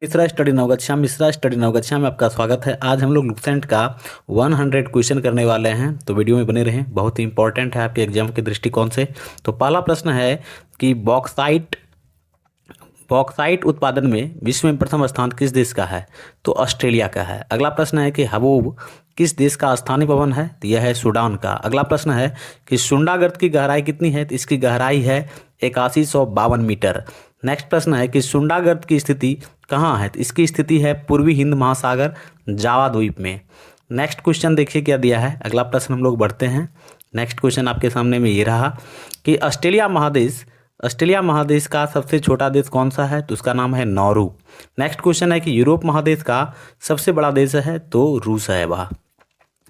Mishra study Navgachhia में आपका स्वागत है। आज हम लोग लुसेंट का 100 क्वेश्चन करने वाले हैं, तो वीडियो में बने रहें। बहुत ही इंपॉर्टेंट है आपके एग्जाम के दृष्टिकोण से। तो पहला प्रश्न है कि बॉक्साइट बॉक्साइट उत्पादन में विश्व में प्रथम स्थान किस देश का है? तो ऑस्ट्रेलिया का है। अगला प्रश्न है कि हबूब किस देश का स्थानीय भवन है? तो यह है सूडान का। अगला प्रश्न है कि सुंडागर्त की गहराई कितनी है? तो इसकी गहराई है 8152 मीटर। नेक्स्ट प्रश्न है कि सुंडागर्त की स्थिति कहाँ है? तो इसकी स्थिति है पूर्वी हिंद महासागर, जावा द्वीप में। नेक्स्ट क्वेश्चन देखिए क्या दिया है। अगला प्रश्न हम लोग बढ़ते हैं। नेक्स्ट क्वेश्चन आपके सामने में ये रहा कि ऑस्ट्रेलिया महादेश का सबसे छोटा देश कौन सा है? तो उसका नाम है नौरू। नेक्स्ट क्वेश्चन है कि यूरोप महादेश का सबसे बड़ा देश है? तो रूस है वह।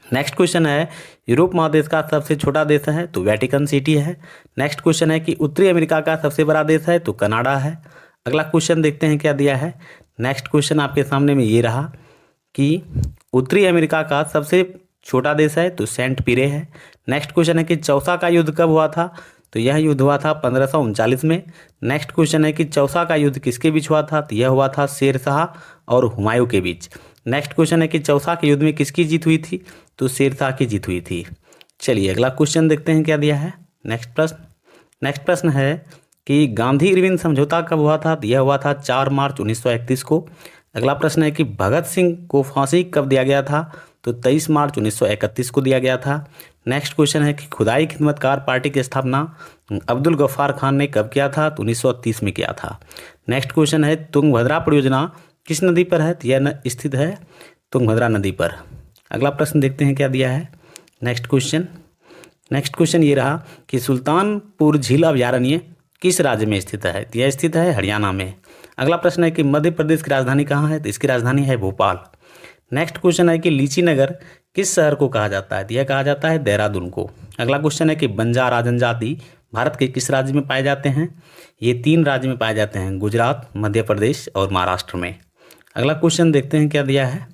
नेक्स्ट क्वेश्चन है यूरोप महादेश का सबसे छोटा देश है? तो वेटिकन सिटी है। नेक्स्ट क्वेश्चन है कि उत्तरी अमेरिका का सबसे बड़ा देश है? तो कनाडा है। अगला क्वेश्चन देखते हैं क्या दिया है। नेक्स्ट क्वेश्चन आपके सामने में ये रहा कि उत्तरी अमेरिका का सबसे छोटा देश है? तो सेंट पीरे है। नेक्स्ट क्वेश्चन है कि चौसा का युद्ध कब हुआ था? तो यह युद्ध हुआ था 1539 में। नेक्स्ट क्वेश्चन है कि चौसा का युद्ध किसके बीच हुआ था? तो यह हुआ था शेर शाह और हुमायूं के बीच। नेक्स्ट क्वेश्चन है कि चौसा के युद्ध में किसकी जीत हुई थी? तो शेर शाह की जीत हुई थी। चलिए अगला क्वेश्चन देखते हैं क्या दिया है। नेक्स्ट प्रश्न है कि गांधी इरविन समझौता कब हुआ था? तो यह हुआ था 4 मार्च 1931 को। अगला प्रश्न है कि भगत सिंह को फांसी कब दिया गया था? तो 23 मार्च 1931 को दिया गया था। नेक्स्ट क्वेश्चन है कि खुदाई खिदमतकार पार्टी की स्थापना अब्दुल गफ्फार खान ने कब किया था? तो 1930 में किया था। नेक्स्ट क्वेश्चन है तुंगभद्रा परियोजना किस नदी पर है? तो यह स्थित है तुंगभद्रा नदी पर। अगला प्रश्न देखते हैं क्या दिया है। नेक्स्ट क्वेश्चन ये रहा कि सुल्तानपुर झील अभयारण्य किस राज्य में स्थित है? तो यह स्थित है हरियाणा में। अगला प्रश्न है कि मध्य प्रदेश की राजधानी कहाँ है? तो इसकी राजधानी है भोपाल। नेक्स्ट क्वेश्चन है कि लीची नगर किस शहर को कहा जाता है? तो यह कहा जाता है देहरादून को। अगला क्वेश्चन है कि बंजारा जनजाति भारत के किस राज्य में पाए जाते हैं? ये 3 राज्य में पाए जाते हैं, गुजरात, मध्य प्रदेश और महाराष्ट्र में। अगला क्वेश्चन देखते हैं क्या दिया है।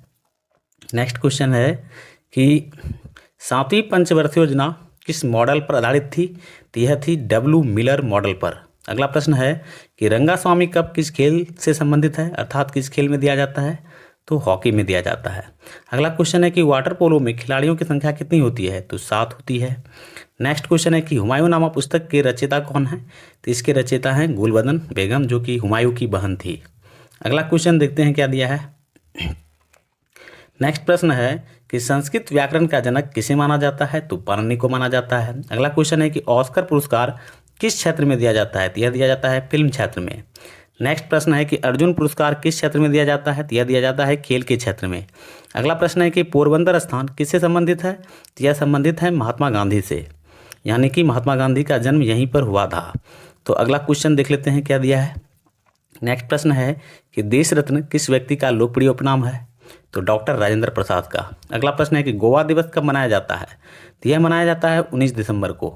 नेक्स्ट क्वेश्चन है कि 7वीं पंचवर्षीय योजना किस मॉडल पर आधारित थी? तो यह थी डब्ल्यू मिलर मॉडल पर। अगला प्रश्न है कि रंगास्वामी कप किस खेल से संबंधित है, अर्थात किस खेल में दिया जाता है? तो हॉकी में दिया जाता है। अगला क्वेश्चन है कि वाटर पोलो में खिलाड़ियों की संख्या कितनी होती है? तो 7 होती है। नेक्स्ट क्वेश्चन है कि हुमायूंनामा पुस्तक के रचयिता कौन है? तो इसके रचयिता हैं गुलबदन बेगम, जो कि हुमायूं की बहन थी। अगला क्वेश्चन देखते हैं क्या दिया है। नेक्स्ट प्रश्न है कि संस्कृत व्याकरण का जनक किसे माना जाता है? तो पाणिनि को माना जाता है। अगला क्वेश्चन है कि ऑस्कर पुरस्कार किस क्षेत्र में दिया जाता है? तो यह दिया जाता है फिल्म क्षेत्र में। नेक्स्ट प्रश्न है कि अर्जुन पुरस्कार किस क्षेत्र में दिया जाता है? तो यह दिया जाता है खेल के क्षेत्र में। अगला प्रश्न है कि पोरबंदर स्थान किससे संबंधित है? तो यह संबंधित है महात्मा गांधी से, यानी कि महात्मा गांधी का जन्म यहीं पर हुआ था। तो अगला क्वेश्चन देख लेते हैं क्या दिया है। नेक्स्ट प्रश्न है कि देश रत्न किस व्यक्ति का लोकप्रिय उपनाम है? तो डॉक्टर राजेंद्र प्रसाद का। अगला प्रश्न है कि गोवा दिवस कब मनाया जाता है? तो यह मनाया जाता है 19 दिसंबर को।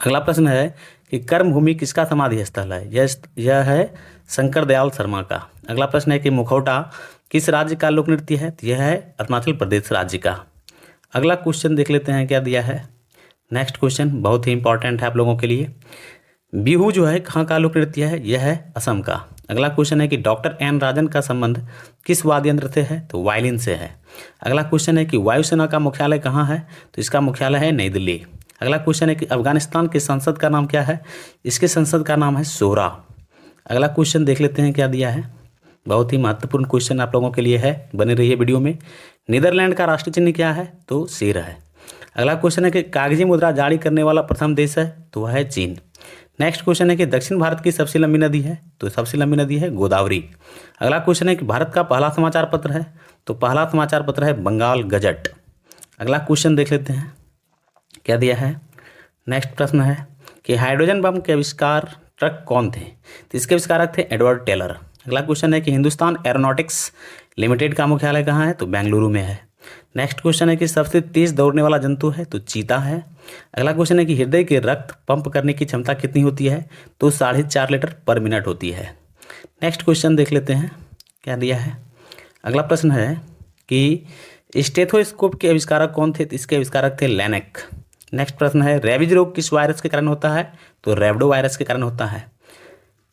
अगला प्रश्न है कि कर्मभूमि किसका समाधि स्थल है? यह है शंकर दयाल शर्मा का। अगला प्रश्न है कि मुखौटा किस राज्य का लोक नृत्य है? तो यह है अरुणाचल प्रदेश राज्य का। अगला क्वेश्चन देख लेते हैं क्या दिया है। नेक्स्ट क्वेश्चन बहुत ही इंपॉर्टेंट है आप लोगों के लिए। बिहू जो है कहाँ का लोक नृत्य है? यह है असम का। अगला क्वेश्चन है कि डॉक्टर एन राजन का संबंध किस वाद्य यंत्र से है? तो वायलिन से है। अगला क्वेश्चन है कि वायुसेना का मुख्यालय कहाँ है? तो इसका मुख्यालय है नई दिल्ली। अगला क्वेश्चन है कि अफगानिस्तान की संसद का नाम क्या है? इसके संसद का नाम है शोरा। अगला क्वेश्चन देख लेते हैं क्या दिया है। बहुत ही महत्वपूर्ण क्वेश्चन आप लोगों के लिए है, बने रहिए वीडियो में। नीदरलैंड का राष्ट्रीय चिन्ह क्या है? तो शेर है। अगला क्वेश्चन है कि कागजी मुद्रा जारी करने वाला प्रथम देश है? तो वह है चीन। नेक्स्ट क्वेश्चन है कि दक्षिण भारत की सबसे लंबी नदी है? तो सबसे लंबी नदी है गोदावरी। अगला क्वेश्चन है कि भारत का पहला समाचार पत्र है? तो पहला समाचार पत्र है बंगाल गजट। अगला क्वेश्चन देख लेते हैं क्या दिया है। नेक्स्ट प्रश्न है कि हाइड्रोजन बम के आविष्कारक कौन थे? तो इसके आविष्कारक थे एडवर्ड टेलर। अगला क्वेश्चन है कि हिंदुस्तान एरोनॉटिक्स लिमिटेड का मुख्यालय कहाँ है? तो बेंगलुरु में है। नेक्स्ट क्वेश्चन है कि सबसे तेज दौड़ने वाला जंतु है? तो चीता है। अगला क्वेश्चन है कि हृदय के रक्त पंप करने की क्षमता कितनी होती है? तो 4.5 लीटर पर मिनट होती है। नेक्स्ट क्वेश्चन देख लेते हैं क्या दिया है। अगला प्रश्न है कि स्टेथोस्कोप के आविष्कारक कौन थे? तो इसके आविष्कारक थे लेनेक। नेक्स्ट प्रश्न है रेबीज रोग किस वायरस के कारण होता है? तो रेबडो वायरस के कारण होता है।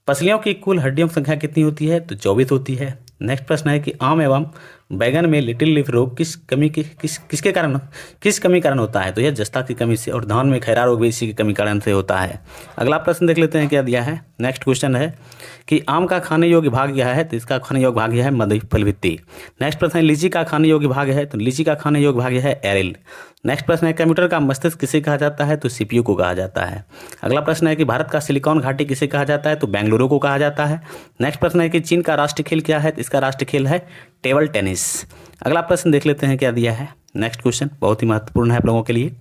पसलियों की कुल हड्डियों की संख्या कितनी होती है? तो 24 होती है। नेक्स्ट प्रश्न है कि आम एवं बैगन में लिटिल लीफ रोग किसके कारण किस कमी कारण होता है? तो यह जस्ता की कमी से, और धान में खैरा रोग भी इसी की कमी कारण से होता है। अगला प्रश्न देख लेते हैं क्या दिया है। नेक्स्ट क्वेश्चन है कि आम का खाने योग्य भाग क्या है? तो इसका खाने योग्य भाग यह है मध्य फल भित्ति। नेक्स्ट प्रश्न है लीची का खाने योग्य भाग है? तो लीची का खाने योग्य भाग यह है एरिल। नेक्स्ट प्रश्न है कंप्यूटर का मस्तिष्क किसे कहा जाता है? तो सीपीयू को कहा जाता है। अगला प्रश्न है कि भारत का सिलिकॉन घाटी किसे कहा जाता है? तो बेंगलुरु को कहा जाता है। नेक्स्ट प्रश्न है कि चीन का राष्ट्रीय खेल क्या है? तो इसका राष्ट्रीय खेल है टेबल टेनिस। अगला प्रश्न देख लेते हैं क्या दिया है। नेक्स्ट क्वेश्चन बहुत ही महत्वपूर्ण है आप लोगों के लिए।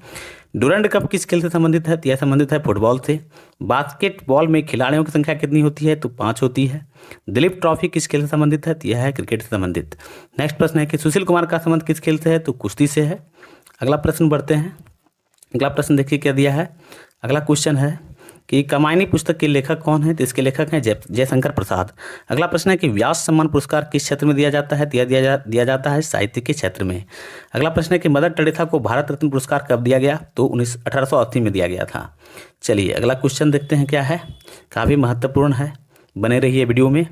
डुरंड कप किस खेल से संबंधित है? तो यह संबंधित है फुटबॉल से। बास्केटबॉल में खिलाड़ियों की संख्या कितनी होती है? तो 5 होती है। दिलीप ट्रॉफी किस खेल से संबंधित है? तो यह है क्रिकेट से संबंधित। नेक्स्ट प्रश्न है कि सुशील कुमार का संबंध किस खेल से है? तो कुश्ती से है। अगला प्रश्न बढ़ते हैं। अगला प्रश्न देखिए क्या दिया है। अगला क्वेश्चन है कि कमायनी पुस्तक के लेखक कौन है? तो इसके लेखक हैं जयशंकर प्रसाद। अगला प्रश्न है कि व्यास सम्मान पुरस्कार किस क्षेत्र में दिया जाता है? दिया जाता है साहित्य के क्षेत्र में। अगला प्रश्न है कि मदर टेरेसा को भारत रत्न पुरस्कार कब दिया गया? तो 1880 में दिया गया था। चलिए अगला क्वेश्चन देखते हैं क्या है, काफ़ी महत्वपूर्ण है, बने रहिए वीडियो में।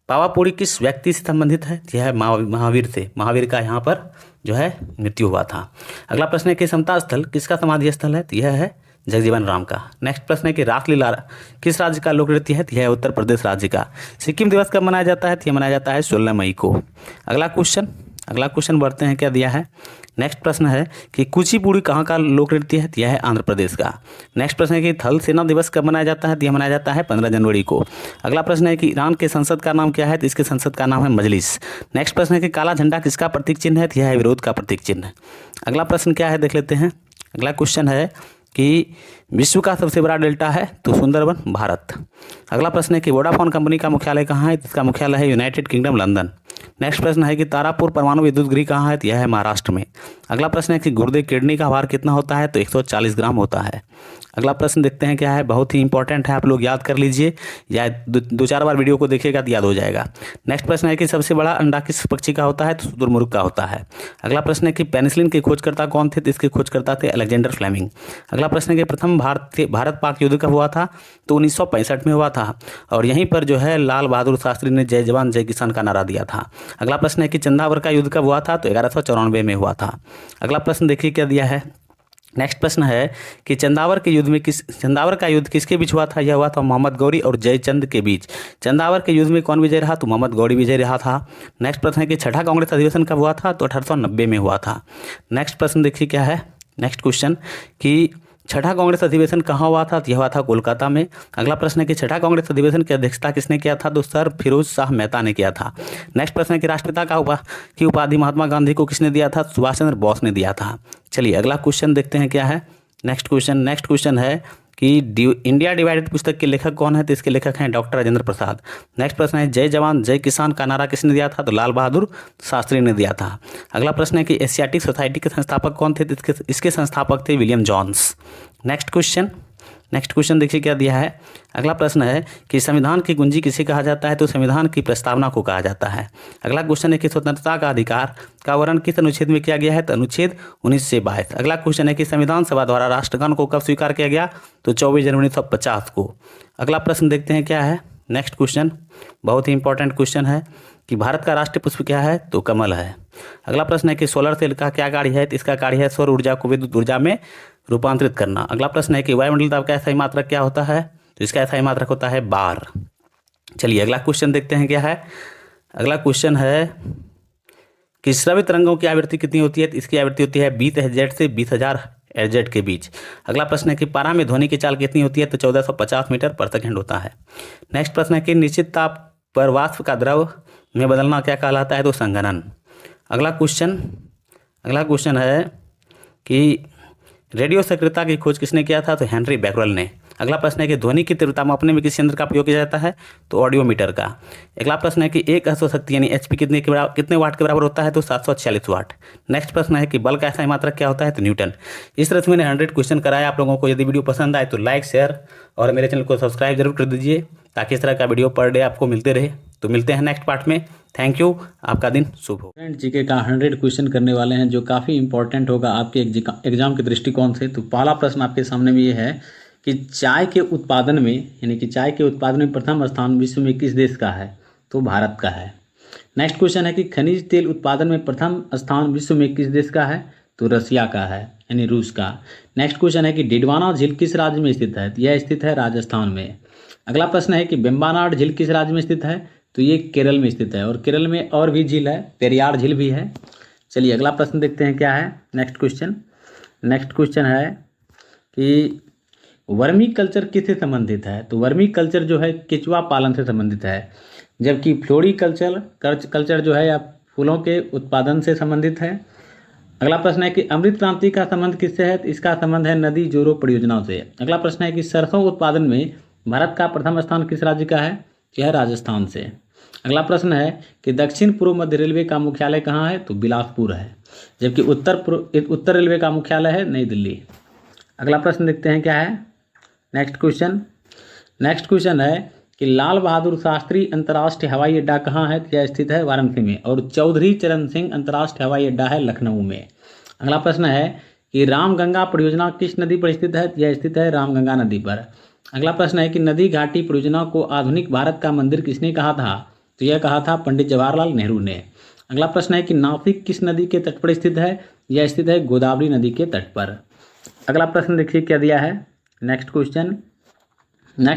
पावापुरी किस व्यक्ति से संबंधित है? यह है महावीर से। महावीर का यहाँ पर जो है मृत्यु हुआ था। अगला प्रश्न है कि समता स्थल किसका समाधि स्थल है? तो यह है जगजीवन राम का। नेक्स्ट प्रश्न है कि रासलीला किस राज्य का लोक नृत्य है? तो यह है उत्तर प्रदेश राज्य का। सिक्किम दिवस कब मनाया जाता है? तो यह मनाया जाता है 16 मई को। अगला क्वेश्चन बढ़ते हैं क्या दिया है। नेक्स्ट प्रश्न है कि कुचिपुड़ी कहाँ का लोक नृत्य है? तो यह है आंध्र प्रदेश का। नेक्स्ट प्रश्न है कि थल सेना दिवस कब मनाया जाता है? तो यह मनाया जाता है 15 जनवरी को। अगला प्रश्न है कि ईरान के संसद का नाम क्या है? तो इसके संसद का नाम है मजलिस। नेक्स्ट प्रश्न है कि काला झंडा किसका प्रतीक चिन्ह है? तो यह है विरोध का प्रतीक चिन्ह। अगला प्रश्न क्या है देख लेते हैं। अगला क्वेश्चन है कि विश्व का सबसे बड़ा डेल्टा है? तो सुंदरबन भारत। अगला प्रश्न है कि वोडाफोन कंपनी का मुख्यालय कहाँ है? इसका मुख्यालय है यूनाइटेड किंगडम लंदन। नेक्स्ट प्रश्न है कि तारापुर परमाणु विद्युत गृह कहाँ है? तो यह है महाराष्ट्र में। अगला प्रश्न है कि गुर्दे किडनी का भार कितना होता है? तो 140 ग्राम होता है। अगला प्रश्न देखते हैं क्या है, बहुत ही इंपॉर्टेंट है, आप लोग याद कर लीजिए या दो चार बार वीडियो को देखिएगा तो याद हो जाएगा। नेक्स्ट प्रश्न है कि सबसे बड़ा अंडा किस पक्षी का होता है? तो शुतुरमुर्ग का होता है। अगला प्रश्न है कि पेनिसिलिन के खोजकर्ता कौन थे? तो इसके खोजकर्ता थे अलेक्जेंडर फ्लेमिंग। अगला प्रश्न है कि प्रथम भारत पाक युद्ध कब हुआ था? तो 1965 में हुआ था, और यहीं पर जो है लाल बहादुर शास्त्री ने जय जवान जय किसान का नारा दिया था। अगला प्रश्न है कि चंदावर का युद्ध कब हुआ था? तो 1194 में हुआ था। अगला प्रश्न देखिए क्या दिया है। नेक्स्ट प्रश्न है कि चंदावर का युद्ध किसके बीच हुआ था? यह हुआ था मोहम्मद गौरी और जयचंद के बीच। चंदावर के युद्ध में कौन विजय रहा? तो मोहम्मद गौरी विजय रहा था। नेक्स्ट प्रश्न है कि छठा कांग्रेस अधिवेशन कब हुआ था? तो 1890 में हुआ था। नेक्स्ट प्रश्न देखिए क्या है। नेक्स्ट क्वेश्चन कि छठा कांग्रेस अधिवेशन कहाँ हुआ था? तो यह हुआ था कोलकाता में। अगला प्रश्न है कि छठा कांग्रेस अधिवेशन की अध्यक्षता किसने किया था? तो सर फिरोज शाह मेहता ने किया था। नेक्स्ट प्रश्न है कि राष्ट्रपिता की उपाधि महात्मा गांधी को किसने दिया था? सुभाष चंद्र बोस ने दिया था। चलिए अगला क्वेश्चन देखते हैं क्या है। नेक्स्ट क्वेश्चन है कि इंडिया डिवाइडेड पुस्तक के लेखक कौन है? तो इसके लेखक हैं डॉक्टर राजेंद्र प्रसाद। नेक्स्ट प्रश्न है जय जवान जय किसान का नारा किसने दिया था? तो लाल बहादुर शास्त्री ने दिया था। अगला प्रश्न है कि एशियाटिक सोसाइटी के संस्थापक कौन थे? तो इसके संस्थापक थे विलियम जॉन्स। नेक्स्ट क्वेश्चन देखिए क्या दिया है। अगला प्रश्न है कि संविधान की कुंजी किसे कहा जाता है? तो संविधान की प्रस्तावना को कहा जाता है। अगला क्वेश्चन है कि स्वतंत्रता का अधिकार का वर्णन किस अनुच्छेद में किया गया है? तो अनुच्छेद 19 से 22। अगला क्वेश्चन है कि संविधान सभा द्वारा राष्ट्रगान को कब स्वीकार किया गया? तो 24 जनवरी 1950 को। अगला प्रश्न देखते हैं क्या है। नेक्स्ट क्वेश्चन बहुत ही इंपॉर्टेंट क्वेश्चन है कि भारत का राष्ट्रीय पुष्प क्या है? तो कमल है। अगला प्रश्न है कि सोलर सेल का क्या कार्य है? तो इसका कार्य है सौर ऊर्जा को विद्युत ऊर्जा में रूपांतरित करना। अगला प्रश्न है कि वायुमंडल दाब का SI मात्रक क्या होता है? तो इसका SI मात्रक होता है बार। चलिए अगला क्वेश्चन देखते हैं क्या है। अगला क्वेश्चन है कि श्रव्य तरंगों की आवृत्ति कितनी होती है? तो इसकी आवृत्ति होती है 20 Hz से 20,000 Hz के बीच। अगला प्रश्न है कि पारा में ध्वनि की चाल कितनी होती है? तो 1450 मीटर पर सेकंड होता है। नेक्स्ट प्रश्न है कि निश्चित ताप पर वाष्प का द्रव में बदलना क्या कहलाता है? तो संघनन। अगला क्वेश्चन है कि रेडियो सक्रियता की खोज किसने किया था? तो हेनरी बैकरल ने। अगला प्रश्न है कि ध्वनि की तीव्रता मापने में किस यंत्र का प्रयोग किया जाता है? तो ऑडियोमीटर का। अगला प्रश्न है कि एक अश्वशक्ति यानी HP कितने वाट के बराबर होता है? तो 746 वाट। नेक्स्ट प्रश्न है कि बल का SI मात्रक क्या होता है? तो न्यूटन। इस तरह से मैंने 100 क्वेश्चन कराया आप लोगों को। यदि वीडियो पसंद आए तो लाइक शेयर और मेरे चैनल को सब्सक्राइब जरूर कर दीजिए ताकि इस तरह का वीडियो पर डे आपको मिलते रहे। तो मिलते हैं नेक्स्ट पार्ट में। थैंक यू, आपका दिन शुभ हो। फ्रेंड जीके का 100 क्वेश्चन करने वाले हैं जो काफ़ी इंपॉर्टेंट होगा आपके एग्जाम के दृष्टिकोण से। तो पहला प्रश्न आपके सामने में ये है कि चाय के उत्पादन में, यानी कि चाय के उत्पादन में प्रथम स्थान विश्व में किस देश का है? तो भारत का है। नेक्स्ट क्वेश्चन है कि खनिज तेल उत्पादन में प्रथम स्थान विश्व में किस देश का है? तो रसिया का है, यानी रूस का। नेक्स्ट क्वेश्चन है कि डिडवाना झील किस राज्य में स्थित है? तो यह स्थित है राजस्थान में। अगला प्रश्न है कि वेम्बनाड झील किस राज्य में स्थित है? तो ये केरल में स्थित है। और केरल में और भी झील है, पेरियार झील भी है। चलिए अगला प्रश्न देखते हैं क्या है। नेक्स्ट क्वेश्चन है कि वर्मी कल्चर किससे संबंधित है? तो वर्मी कल्चर जो है केचुआ पालन से संबंधित है, जबकि फ्लोरी कल्चर जो है या फूलों के उत्पादन से संबंधित है। अगला प्रश्न है कि अमृत क्रांति का संबंध किससे है? तो इसका संबंध है नदी जोड़ो परियोजनाओं से। अगला प्रश्न है कि सरसों उत्पादन में भारत का प्रथम स्थान किस राज्य का है? यह राजस्थान से। अगला प्रश्न है कि दक्षिण पूर्व मध्य रेलवे का मुख्यालय कहाँ है? तो बिलासपुर है, जबकि उत्तर रेलवे का मुख्यालय है नई दिल्ली। अगला प्रश्न देखते हैं क्या है। नेक्स्ट क्वेश्चन है कि लाल बहादुर शास्त्री अंतर्राष्ट्रीय हवाई अड्डा कहाँ है? यह स्थित है वाराणसी में। और चौधरी चरण सिंह अंतर्राष्ट्रीय हवाई अड्डा है लखनऊ में। अगला प्रश्न है कि रामगंगा परियोजना किस नदी पर स्थित है? यह स्थित है रामगंगा नदी पर। अगला प्रश्न है कि नदी घाटी परियोजना को आधुनिक भारत का मंदिर किसने कहा था? तो यह कहा था पंडित जवाहरलाल नेहरू ने। अगला प्रश्न है कि नासिक किस नदी के तट पर स्थित है? यह स्थित है गोदावरी नदी के तट पर। अगला प्रश्न देखिए क्या दिया है। नेक्स्ट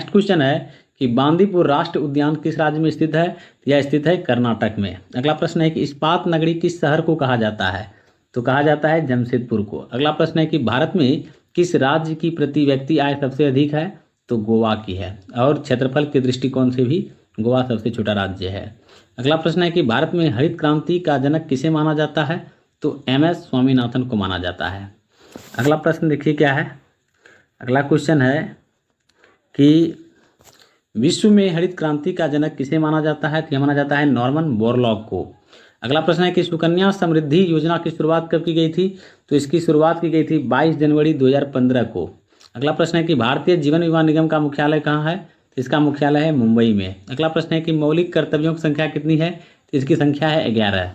क्वेश्चन है कि बांदीपुर राष्ट्रीय उद्यान किस राज्य में स्थित है? यह स्थित है कर्नाटक में। अगला प्रश्न है कि इस्पात नगरी किस शहर को कहा जाता है? तो कहा जाता है जमशेदपुर को। अगला प्रश्न है कि भारत में किस राज्य की प्रति व्यक्ति आय सबसे अधिक है? तो गोवा की है। और क्षेत्रफल के दृष्टिकोण से भी गोवा सबसे छोटा राज्य है। अगला प्रश्न है कि भारत में हरित क्रांति का जनक किसे माना जाता है? तो MS स्वामीनाथन को माना जाता है। अगला प्रश्न देखिए क्या है। अगला क्वेश्चन है कि विश्व में हरित क्रांति का जनक किसे माना जाता है? तो यह माना जाता है नॉर्मन बोरलॉग को। अगला प्रश्न है कि सुकन्या समृद्धि योजना की शुरुआत कब की गई थी? तो इसकी शुरुआत की गई थी 22 जनवरी 2015 को। अगला प्रश्न है कि भारतीय जीवन बीमा निगम का मुख्यालय कहाँ है? इसका मुख्यालय है मुंबई में। अगला प्रश्न है कि मौलिक कर्तव्यों की संख्या कितनी है? तो इसकी संख्या है 11।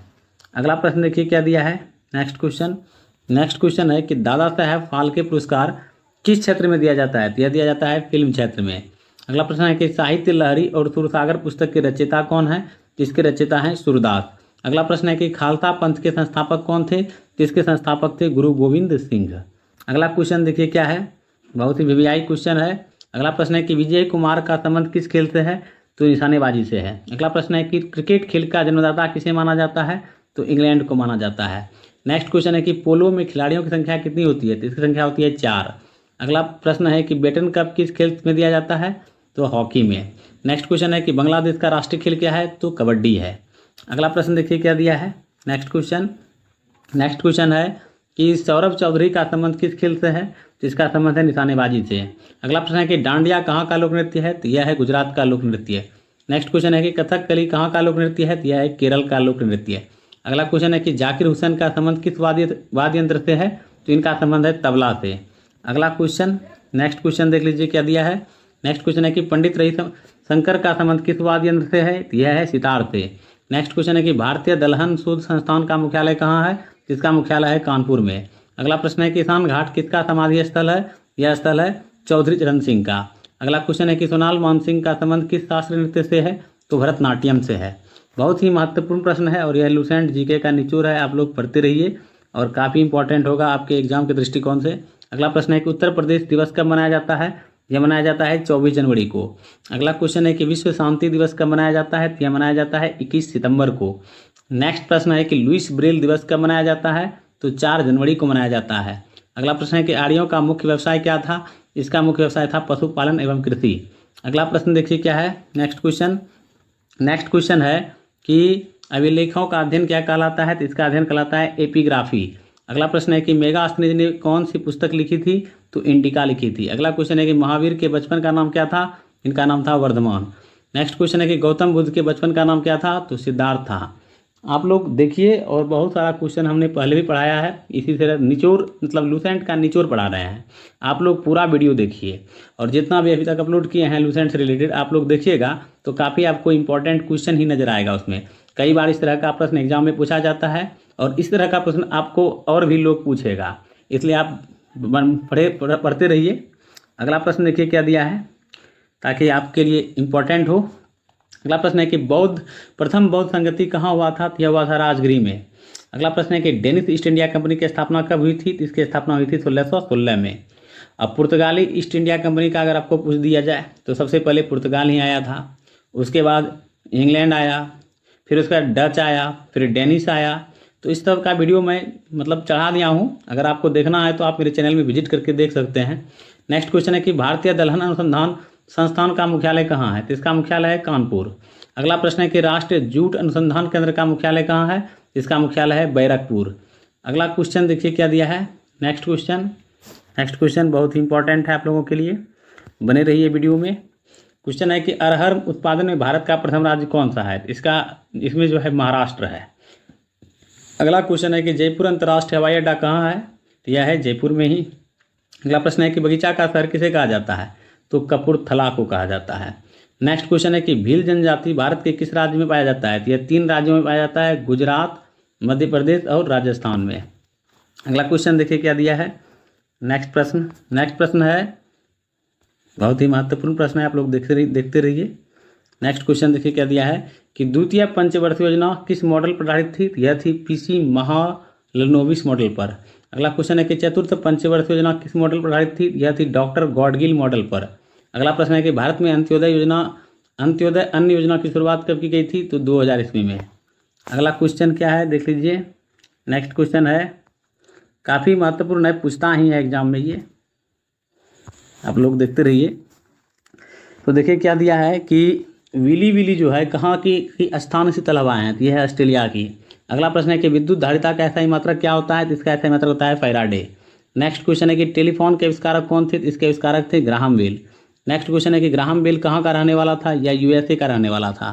अगला प्रश्न देखिए क्या दिया है। नेक्स्ट क्वेश्चन है कि दादा साहेब फाल्के पुरस्कार किस क्षेत्र में दिया जाता है? तो यह दिया जाता है फिल्म क्षेत्र में। अगला प्रश्न है कि साहित्य लहरी और सुरसागर पुस्तक के रचयिता कौन है? जिसके रचयिता हैं सूरदास। अगला प्रश्न है कि खालसा पंथ के संस्थापक कौन थे? जिसके संस्थापक थे गुरु गोविंद सिंह। अगला क्वेश्चन देखिए क्या है, बहुत ही वीवीआई क्वेश्चन है। अगला प्रश्न है कि विजय कुमार का संबंध किस खेल से है? तो निशानेबाजी से है। अगला प्रश्न है कि क्रिकेट खेल का जन्मदाता किसे माना जाता है? तो इंग्लैंड को माना जाता है। नेक्स्ट क्वेश्चन है कि पोलो में खिलाड़ियों की संख्या कितनी होती है? तो इसकी संख्या होती है 4। अगला प्रश्न है कि बेटन कप किस खेल में दिया जाता है? तो हॉकी में। नेक्स्ट क्वेश्चन है कि बांग्लादेश का राष्ट्रीय खेल क्या है? तो कबड्डी है। अगला प्रश्न देखिए क्या दिया है। नेक्स्ट क्वेश्चन है कि सौरभ चौधरी का संबंध किस खेल से है? तो इसका संबंध है निशानेबाजी से। अगला प्रश्न है कि डांडिया कहाँ का लोक नृत्य है? तो यह है गुजरात का लोक नृत्य। नेक्स्ट क्वेश्चन है कि कथकली कहाँ का लोक नृत्य है? तो यह है केरल का लोक नृत्य। अगला क्वेश्चन है कि जाकिर हुसैन का संबंध किस वाद्य यंत्र से है? तो इनका संबंध है तबला से। अगला क्वेश्चन, नेक्स्ट क्वेश्चन देख लीजिए क्या दिया है। नेक्स्ट क्वेश्चन है कि पंडित रविशंकर का संबंध किस वाद्य यंत्र से है? तो यह है सितार से। नेक्स्ट क्वेश्चन है कि भारतीय दलहन शोध संस्थान का मुख्यालय कहाँ है? जिसका मुख्यालय है कानपुर में। अगला प्रश्न है कि किसान घाट किसका समाधि स्थल है? यह स्थल है चौधरी चरण सिंह का। अगला क्वेश्चन है कि सोनाल मानसिंह का संबंध किस शास्त्रीय नृत्य से है? तो भरतनाट्यम से है। बहुत ही महत्वपूर्ण प्रश्न है और यह लूसेंट जीके का निचोड़ है, आप लोग पढ़ते रहिए और काफ़ी इंपॉर्टेंट होगा आपके एग्जाम के दृष्टिकोण से। अगला प्रश्न है कि उत्तर प्रदेश दिवस कब मनाया जाता है? यह मनाया जाता है 24 जनवरी को। अगला क्वेश्चन है कि विश्व शांति दिवस कब मनाया जाता है? यह मनाया जाता है 21 सितंबर को। नेक्स्ट प्रश्न है कि लुईस ब्रेल दिवस कब मनाया जाता है? तो 4 जनवरी को मनाया जाता है। अगला प्रश्न है कि आर्यों का मुख्य व्यवसाय क्या था? इसका मुख्य व्यवसाय था पशुपालन एवं कृषि। अगला प्रश्न देखिए क्या है। नेक्स्ट क्वेश्चन है कि अभिलेखों का अध्ययन क्या कहलाता है? तो इसका अध्ययन कहलाता है एपिग्राफी। अगला प्रश्न है कि मेगास्थनीज ने कौन सी पुस्तक लिखी थी? तो इंडिका लिखी थी। अगला क्वेश्चन है कि महावीर के बचपन का नाम क्या था? इनका नाम था वर्धमान। नेक्स्ट क्वेश्चन है कि गौतम बुद्ध के बचपन का नाम क्या था? तो सिद्धार्थ था। आप लोग देखिए और बहुत सारा क्वेश्चन हमने पहले भी पढ़ाया है, इसी तरह निचोड़ मतलब लूसेंट का निचोड़ पढ़ा रहे हैं। आप लोग पूरा वीडियो देखिए और जितना भी अभी तक अपलोड किए हैं लूसेंट से रिलेटेड आप लोग देखिएगा तो काफ़ी आपको इंपॉर्टेंट क्वेश्चन ही नजर आएगा उसमें। कई बार इस तरह का प्रश्न एग्जाम में पूछा जाता है और इस तरह का प्रश्न आपको और भी लोग पूछेगा, इसलिए आप पढ़ते रहिए अगला प्रश्न देखिए क्या दिया है, ताकि आपके लिए इम्पोर्टेंट हो। अगला प्रश्न है कि प्रथम बौद्ध संगति कहाँ हुआ था? तो यह हुआ था राजगिरी में। अगला प्रश्न है कि डेनिश ईस्ट इंडिया कंपनी की स्थापना कब हुई थी? तो इसकी स्थापना हुई थी 1616 में। अब पुर्तगाली ईस्ट इंडिया कंपनी का अगर आपको पूछ दिया जाए तो सबसे पहले पुर्तगाल ही आया था, उसके बाद इंग्लैंड आया, फिर उसके बाद डच आया, फिर डेनिश आया। तो इस तरह का वीडियो मैं चढ़ा दिया हूँ, अगर आपको देखना है तो आप मेरे चैनल में विजिट करके देख सकते हैं। नेक्स्ट क्वेश्चन है कि भारतीय दलहन अनुसंधान संस्थान का मुख्यालय कहाँ है? तो इसका मुख्यालय है कानपुर। अगला प्रश्न है कि राष्ट्रीय जूट अनुसंधान केंद्र का मुख्यालय कहाँ है? इसका मुख्यालय है बैरकपुर। अगला क्वेश्चन देखिए क्या दिया है, नेक्स्ट क्वेश्चन बहुत ही इंपॉर्टेंट है आप लोगों के लिए, बने रहिए वीडियो में। क्वेश्चन है कि अरहर उत्पादन में भारत का प्रथम राज्य कौन सा है? इसमें जो है महाराष्ट्र है। अगला क्वेश्चन है कि जयपुर अंतर्राष्ट्रीय हवाई अड्डा कहाँ है? तो यह है जयपुर में ही। अगला प्रश्न है कि बगीचा का शहर किसे कहा जाता है? तो कपूरथला को कहा जाता है। नेक्स्ट क्वेश्चन है कि भील जनजाति भारत के किस राज्य में पाया जाता है? तो यह 3 राज्यों में पाया जाता है, गुजरात, मध्य प्रदेश और राजस्थान में। अगला क्वेश्चन देखिए क्या दिया है, नेक्स्ट प्रश्न है बहुत ही महत्वपूर्ण प्रश्न है, आप लोग देखते रहिए। नेक्स्ट क्वेश्चन देखिए क्या दिया है कि द्वितीय पंचवर्षीय योजना किस मॉडल पर आधारित थी? यह थी पीसी महालनोबिस मॉडल पर। अगला क्वेश्चन है कि चतुर्थ पंचवर्षीय योजना किस मॉडल पर आधारित थी? यह थी डॉक्टर गॉडगिल मॉडल पर। अगला प्रश्न है कि भारत में अंत्योदय अन्न योजना की शुरुआत कब की गई थी? तो 2000 ईस्वी में। अगला क्वेश्चन क्या है देख लीजिए, नेक्स्ट क्वेश्चन है काफ़ी महत्वपूर्ण है, पूछता ही है एग्जाम में, ये आप लोग देखते रहिए। तो देखिए क्या दिया है कि विली जो है कहाँ की स्थान से तलब आए हैं? तो यह है ऑस्ट्रेलिया की। अगला प्रश्न है कि विद्युत धारिता का SI मात्रक क्या होता है? तो इसका SI मात्रक होता है फैराडे। नेक्स्ट क्वेश्चन है कि टेलीफोन के आविष्कारक कौन थे? इसके आविष्कारक थे ग्राहम बेल। नेक्स्ट क्वेश्चन है कि ग्राहम बेल कहाँ का रहने वाला था? या USA का रहने वाला था।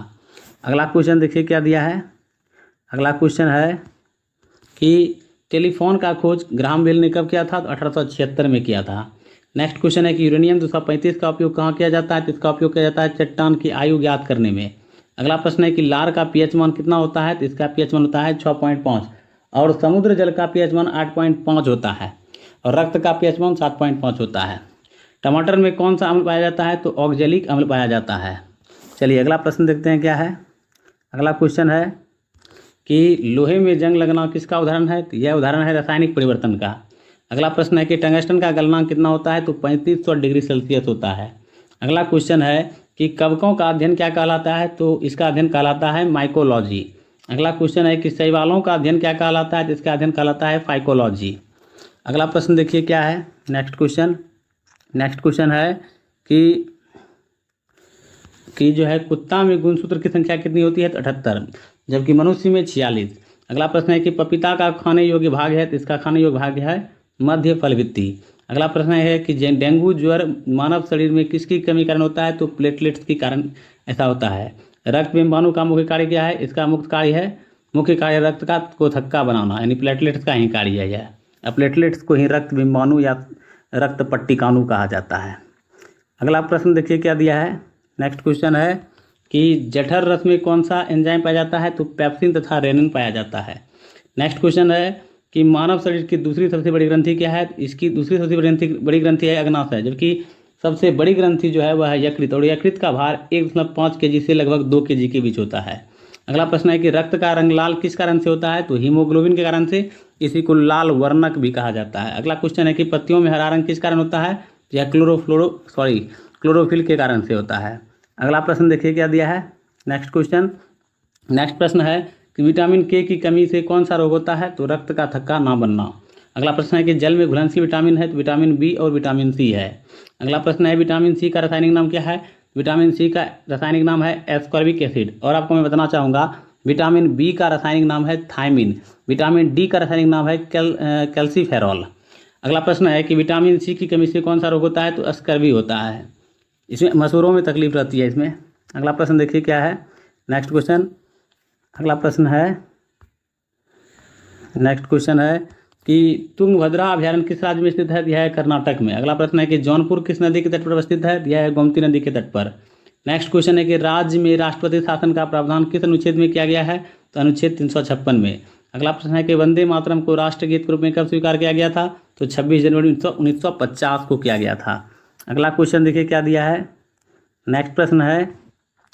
अगला क्वेश्चन देखिए क्या दिया है, अगला क्वेश्चन है कि टेलीफोन का खोज ग्राहम बेल ने कब किया था? तो 1876 में किया था। नेक्स्ट क्वेश्चन है कि यूरेनियम 235 का उपयोग कहाँ किया जाता है? तो इसका उपयोग किया जाता है चट्टान की आयु ज्ञात करने में। अगला प्रश्न है कि लार का pH मान कितना होता है? तो इसका pH मान होता है 6.5 और समुद्र जल का pH मान 8.5 होता है और रक्त का pH मान 7.5 होता है। टमाटर में कौन सा अम्ल पाया जाता है? तो ऑक्जेलिक अम्ल पाया जाता है। चलिए अगला प्रश्न देखते हैं क्या है। अगला क्वेश्चन है कि लोहे में जंग लगना किसका उदाहरण है? तो यह उदाहरण है रासायनिक परिवर्तन का। अगला प्रश्न है कि टंगस्टन का गलनांक कितना होता है? तो 3500 डिग्री सेल्सियस होता है। अगला क्वेश्चन है कि कवकों का अध्ययन क्या कहलाता है? तो इसका अध्ययन कहलाता है माइकोलॉजी। अगला क्वेश्चन है कि शैवालों का अध्ययन क्या कहलाता है? तो इसका अध्ययन कहलाता है फाइकोलॉजी। अगला प्रश्न देखिए क्या है, नेक्स्ट क्वेश्चन है कि जो है कुत्ता में गुणसूत्र की संख्या कितनी होती है? तो 78, जबकि मनुष्य में 46। अगला प्रश्न है कि पपीता का खाने योग्य भाग है? तो इसका खाने योग्य भाग है मध्य फलवृत्ति। अगला प्रश्न है कि डेंगू ज्वर मानव शरीर में किसकी कमी कारण होता है? तो प्लेटलेट्स के कारण ऐसा होता है। रक्त बिंबाणु का मुख्य कार्य क्या है? इसका मुख्य कार्य रक्त को थक्का बनाना, यानी प्लेटलेट्स का ही कार्य है यह। प्लेटलेट्स को ही रक्त बिंबाणु या रक्त पट्टिकाणु कहा जाता है। अगला प्रश्न देखिए क्या दिया है, नेक्स्ट क्वेश्चन है कि जठर रस में कौन सा एंजाइम पाया जाता है? तो पेप्सिन तथा रेनिन पाया जाता है। नेक्स्ट क्वेश्चन है कि मानव शरीर की दूसरी सबसे बड़ी ग्रंथि क्या है? इसकी दूसरी सबसे बड़ी ग्रंथि है अग्नाशय, जबकि सबसे बड़ी ग्रंथि जो है वह है यकृत, और यकृत का भार 1.5 kg से लगभग 2 kg के बीच होता है। अगला प्रश्न है कि रक्त का रंग लाल किस कारण से होता है? तो हीमोग्लोबिन के कारण से, इसी को लाल वर्णक भी कहा जाता है। अगला क्वेश्चन है कि पत्तियों में हरा रंग किस कारण होता है? यह क्लोरोफिल के कारण से होता है। अगला प्रश्न देखिए क्या दिया है, नेक्स्ट प्रश्न है कि विटामिन के की कमी से कौन सा रोग होता है? तो रक्त का थक्का ना बनना। अगला प्रश्न है कि जल में घुलनशील विटामिन है? तो विटामिन बी और विटामिन सी है। अगला प्रश्न है विटामिन सी का रासायनिक नाम क्या है? विटामिन सी का रासायनिक नाम है एस्कॉर्बिक एसिड। और आपको मैं बताना चाहूँगा विटामिन बी का रासायनिक नाम है थायमिन। विटामिन डी का रासायनिक नाम है कैल्सीफेरॉल। अगला प्रश्न है कि विटामिन सी की कमी से कौन सा रोग होता है? तो स्कर्वी होता है, इसमें मसूरों में तकलीफ रहती है इसमें। अगला प्रश्न देखिए क्या है, नेक्स्ट क्वेश्चन है कि तुंगभद्रा अभयारण्य किस राज्य में स्थित है? यह है कर्नाटक में। अगला प्रश्न है कि जौनपुर किस नदी के तट पर स्थित है? यह है गोमती नदी के तट पर। नेक्स्ट क्वेश्चन है कि राज्य में राष्ट्रपति शासन का प्रावधान किस अनुच्छेद में किया गया है? तो अनुच्छेद 356 में। अगला प्रश्न है कि वंदे मातरम को राष्ट्रगीत के रूप में कब स्वीकार किया गया था? तो 26 जनवरी 1950 को किया गया था। अगला क्वेश्चन देखिए क्या दिया है। नेक्स्ट प्रश्न है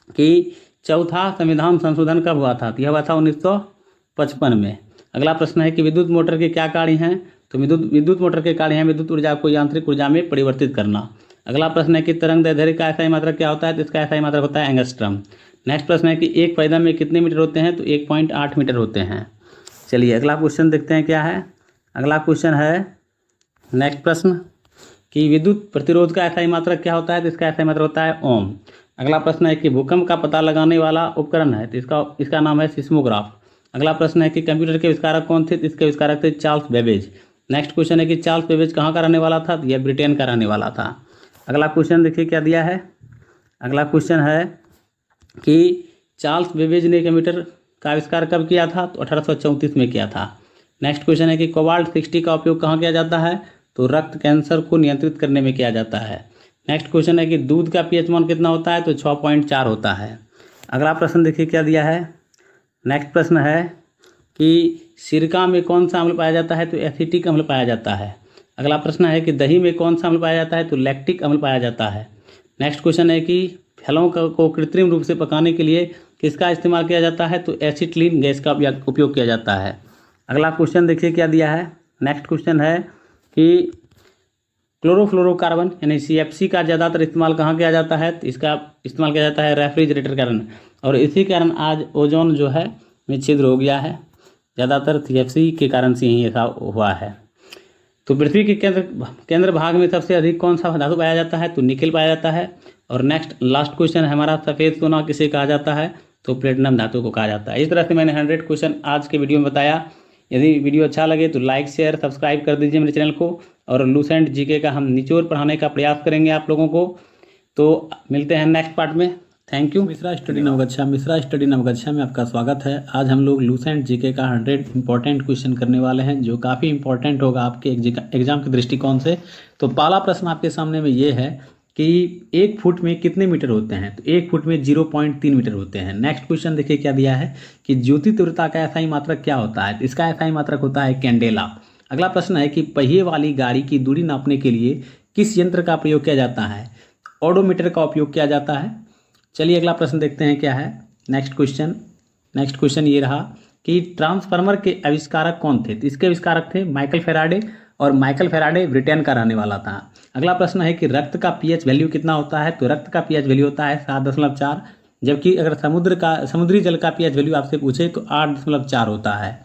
कि चौथा संविधान संशोधन कब हुआ था? तो यह हुआ था 1955 में। अगला प्रश्न है कि विद्युत मोटर के क्या कार्य हैं? तो विद्युत मोटर के कार्य हैं विद्युत ऊर्जा को यांत्रिक ऊर्जा में परिवर्तित करना। अगला प्रश्न है कि तरंग दैर्ध्य का SI मात्रक क्या होता है? तो इसका SI मात्रक होता है एंगस्ट्रम। नेक्स्ट प्रश्न है कि एक पैदल में कितने मीटर होते हैं? तो 1.8 मीटर होते हैं। चलिए अगला क्वेश्चन देखते हैं क्या है। अगला क्वेश्चन है नेक्स्ट प्रश्न कि विद्युत प्रतिरोध का SI मात्रक क्या होता है? तो इसका SI मात्रक होता है ओम। अगला प्रश्न है कि भूकंप का पता लगाने वाला उपकरण है तो इसका नाम है सिस्मोग्राफ। अगला प्रश्न है कि कंप्यूटर के आविष्कारक कौन थे? तो इसके आविष्कारक थे चार्ल्स बेबेज। नेक्स्ट क्वेश्चन है कि चार्ल्स बेबेज कहाँ का रहने वाला था? तो यह ब्रिटेन का रहने वाला था। अगला क्वेश्चन देखिए क्या दिया है। अगला क्वेश्चन है कि चार्ल्स बेबेज ने कंप्यूटर का आविष्कार कब किया था? तो 1834 में किया था। नेक्स्ट क्वेश्चन है कि कोबाल्ट 60 का उपयोग कहाँ किया जाता है? तो रक्त कैंसर को नियंत्रित करने में किया जाता है। नेक्स्ट क्वेश्चन है कि दूध का pH मान कितना होता है? तो 6.4 होता है। अगला प्रश्न देखिए क्या दिया है। नेक्स्ट प्रश्न है कि सिरका में कौन सा अम्ल पाया जाता है? तो एसिटिक अम्ल पाया जाता है। अगला प्रश्न है कि दही में कौन सा अम्ल पाया जाता है? तो लैक्टिक अम्ल पाया जाता है। नेक्स्ट क्वेश्चन है कि फलों को कृत्रिम रूप से पकाने के लिए किसका इस्तेमाल किया जाता है? तो एसिटिलीन गैस का उपयोग किया जाता है। अगला क्वेश्चन देखिए क्या दिया है। नेक्स्ट क्वेश्चन है कि क्लोरोफ्लोरोकार्बन यानी CFC का ज़्यादातर इस्तेमाल कहाँ किया जाता है? तो इसका इस्तेमाल किया जाता है रेफ्रिजरेटर के कारण, और इसी कारण आज ओजोन जो है में छिद्र हो गया है, ज़्यादातर CFC के कारण से ही ऐसा हुआ है। तो पृथ्वी के केंद्र भाग में सबसे अधिक कौन सा धातु पाया जाता है? तो निकेल पाया जाता है। और नेक्स्ट लास्ट क्वेश्चन है हमारा, सफ़ेद सोना किसे कहा जाता है? तो प्लेटिनम धातु को कहा जाता है। इस तरह से मैंने 100 क्वेश्चन आज के वीडियो में बताया। यदि वीडियो अच्छा लगे तो लाइक शेयर सब्सक्राइब कर दीजिए मेरे चैनल को, और लूसेंट जीके का हम निचोड़ पढ़ाने का प्रयास करेंगे आप लोगों को। तो मिलते हैं नेक्स्ट पार्ट में। Thank you. Mishra study Navgachhia में आपका स्वागत है। आज हम लोग लूसेंट जीके का 100 इंपॉर्टेंट क्वेश्चन करने वाले हैं, जो काफ़ी इंपॉर्टेंट होगा आपके एग्जाम के दृष्टिकोण से। तो पहला प्रश्न आपके सामने में ये है कि 1 फुट में कितने मीटर होते हैं? तो 1 फुट में 0.3 मीटर होते हैं। नेक्स्ट क्वेश्चन देखिए क्या दिया है कि ज्योति तीव्रता का SI मात्रक क्या होता है? इसका SI मात्रक होता है कैंडेला। अगला प्रश्न है कि पहिए वाली गाड़ी की दूरी नापने के लिए किस यंत्र का प्रयोग किया जाता है? ओडोमीटर का उपयोग किया जाता है। चलिए अगला प्रश्न देखते हैं क्या है। नेक्स्ट क्वेश्चन ये रहा कि ट्रांसफार्मर के आविष्कारक कौन थे? तो इसके आविष्कारक थे माइकल फेराडे, और माइकल फेराडे ब्रिटेन का रहने वाला था। अगला प्रश्न है कि रक्त का pH वैल्यू कितना होता है? तो रक्त का pH वैल्यू होता है 7.4, जबकि अगर समुद्री जल का pH वैल्यू आपसे पूछे तो 8.4 होता है।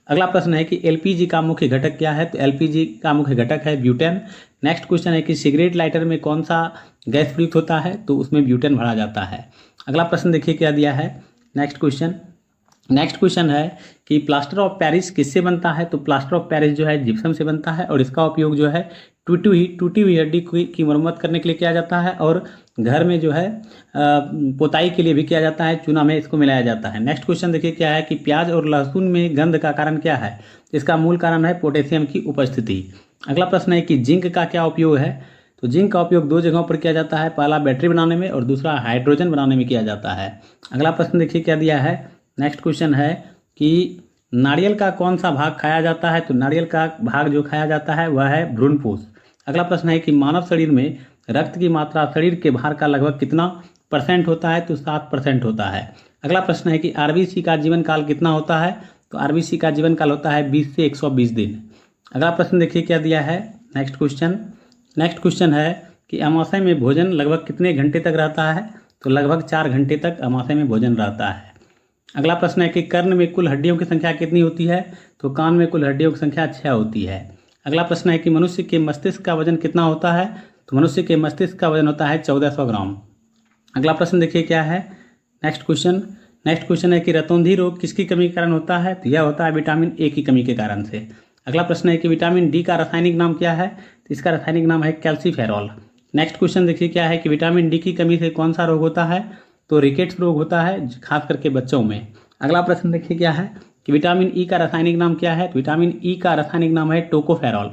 अगला प्रश्न है कि LPG का मुख्य घटक क्या है? तो LPG का मुख्य घटक है ब्यूटेन। नेक्स्ट क्वेश्चन है कि सिगरेट लाइटर में कौन सा गैस प्रयुक्त होता है? तो उसमें ब्यूटेन भरा जाता है। अगला प्रश्न देखिए क्या दिया है। नेक्स्ट क्वेश्चन है कि प्लास्टर ऑफ पेरिस किससे बनता है? तो प्लास्टर ऑफ पेरिस जो है जिप्सम से बनता है, और इसका उपयोग जो है टूटी हुई हड्डी की मरम्मत करने के लिए किया जाता है, और घर में जो है पोताई के लिए भी किया जाता है, चूना में इसको मिलाया जाता है। नेक्स्ट क्वेश्चन देखिए क्या है कि प्याज और लहसुन में गंध का कारण क्या है? इसका मूल कारण है पोटेशियम की उपस्थिति। अगला प्रश्न है कि जिंक का क्या उपयोग है? तो जिंक का उपयोग 2 जगहों पर किया जाता है, पहला बैटरी बनाने में और दूसरा हाइड्रोजन बनाने में किया जाता है। अगला प्रश्न देखिए क्या दिया है। नेक्स्ट क्वेश्चन है कि नारियल का कौन सा भाग खाया जाता है? तो नारियल का भाग जो खाया जाता है वह है भ्रूणपोष। अगला प्रश्न है कि मानव शरीर में रक्त की मात्रा शरीर के भार का लगभग कितना % होता है? तो 7% होता है। अगला प्रश्न है कि RBC का जीवन काल कितना होता है? तो RBC का जीवन काल होता है 20 से 120 दिन। अगला प्रश्न देखिए क्या दिया है। नेक्स्ट क्वेश्चन है कि अमाशय में भोजन लगभग कितने घंटे तक रहता है? तो लगभग 4 घंटे तक अमाशय में भोजन रहता है। अगला प्रश्न है कि कर्ण में कुल हड्डियों की संख्या कितनी होती है? तो कान में कुल हड्डियों की संख्या 6 होती है। अगला प्रश्न है कि मनुष्य के मस्तिष्क का वजन कितना होता है? तो मनुष्य के मस्तिष्क का वजन होता है 1400 ग्राम। अगला प्रश्न देखिए क्या है। नेक्स्ट क्वेश्चन है कि रतौंधी रोग किसकी कमी के कारण होता है? तो यह होता है विटामिन A की कमी के कारण से। अगला प्रश्न है कि विटामिन D का रासायनिक नाम क्या है? तो इसका रासायनिक नाम है कैल्सीफेरॉल। नेक्स्ट क्वेश्चन देखिए क्या है कि विटामिन D की कमी से कौन सा रोग होता है? तो रिकेट्स रोग होता है, खास करके बच्चों में। अगला प्रश्न देखिए क्या है कि विटामिन E का रासायनिक नाम क्या है? तो विटामिन E का रासायनिक नाम है टोकोफेरॉल।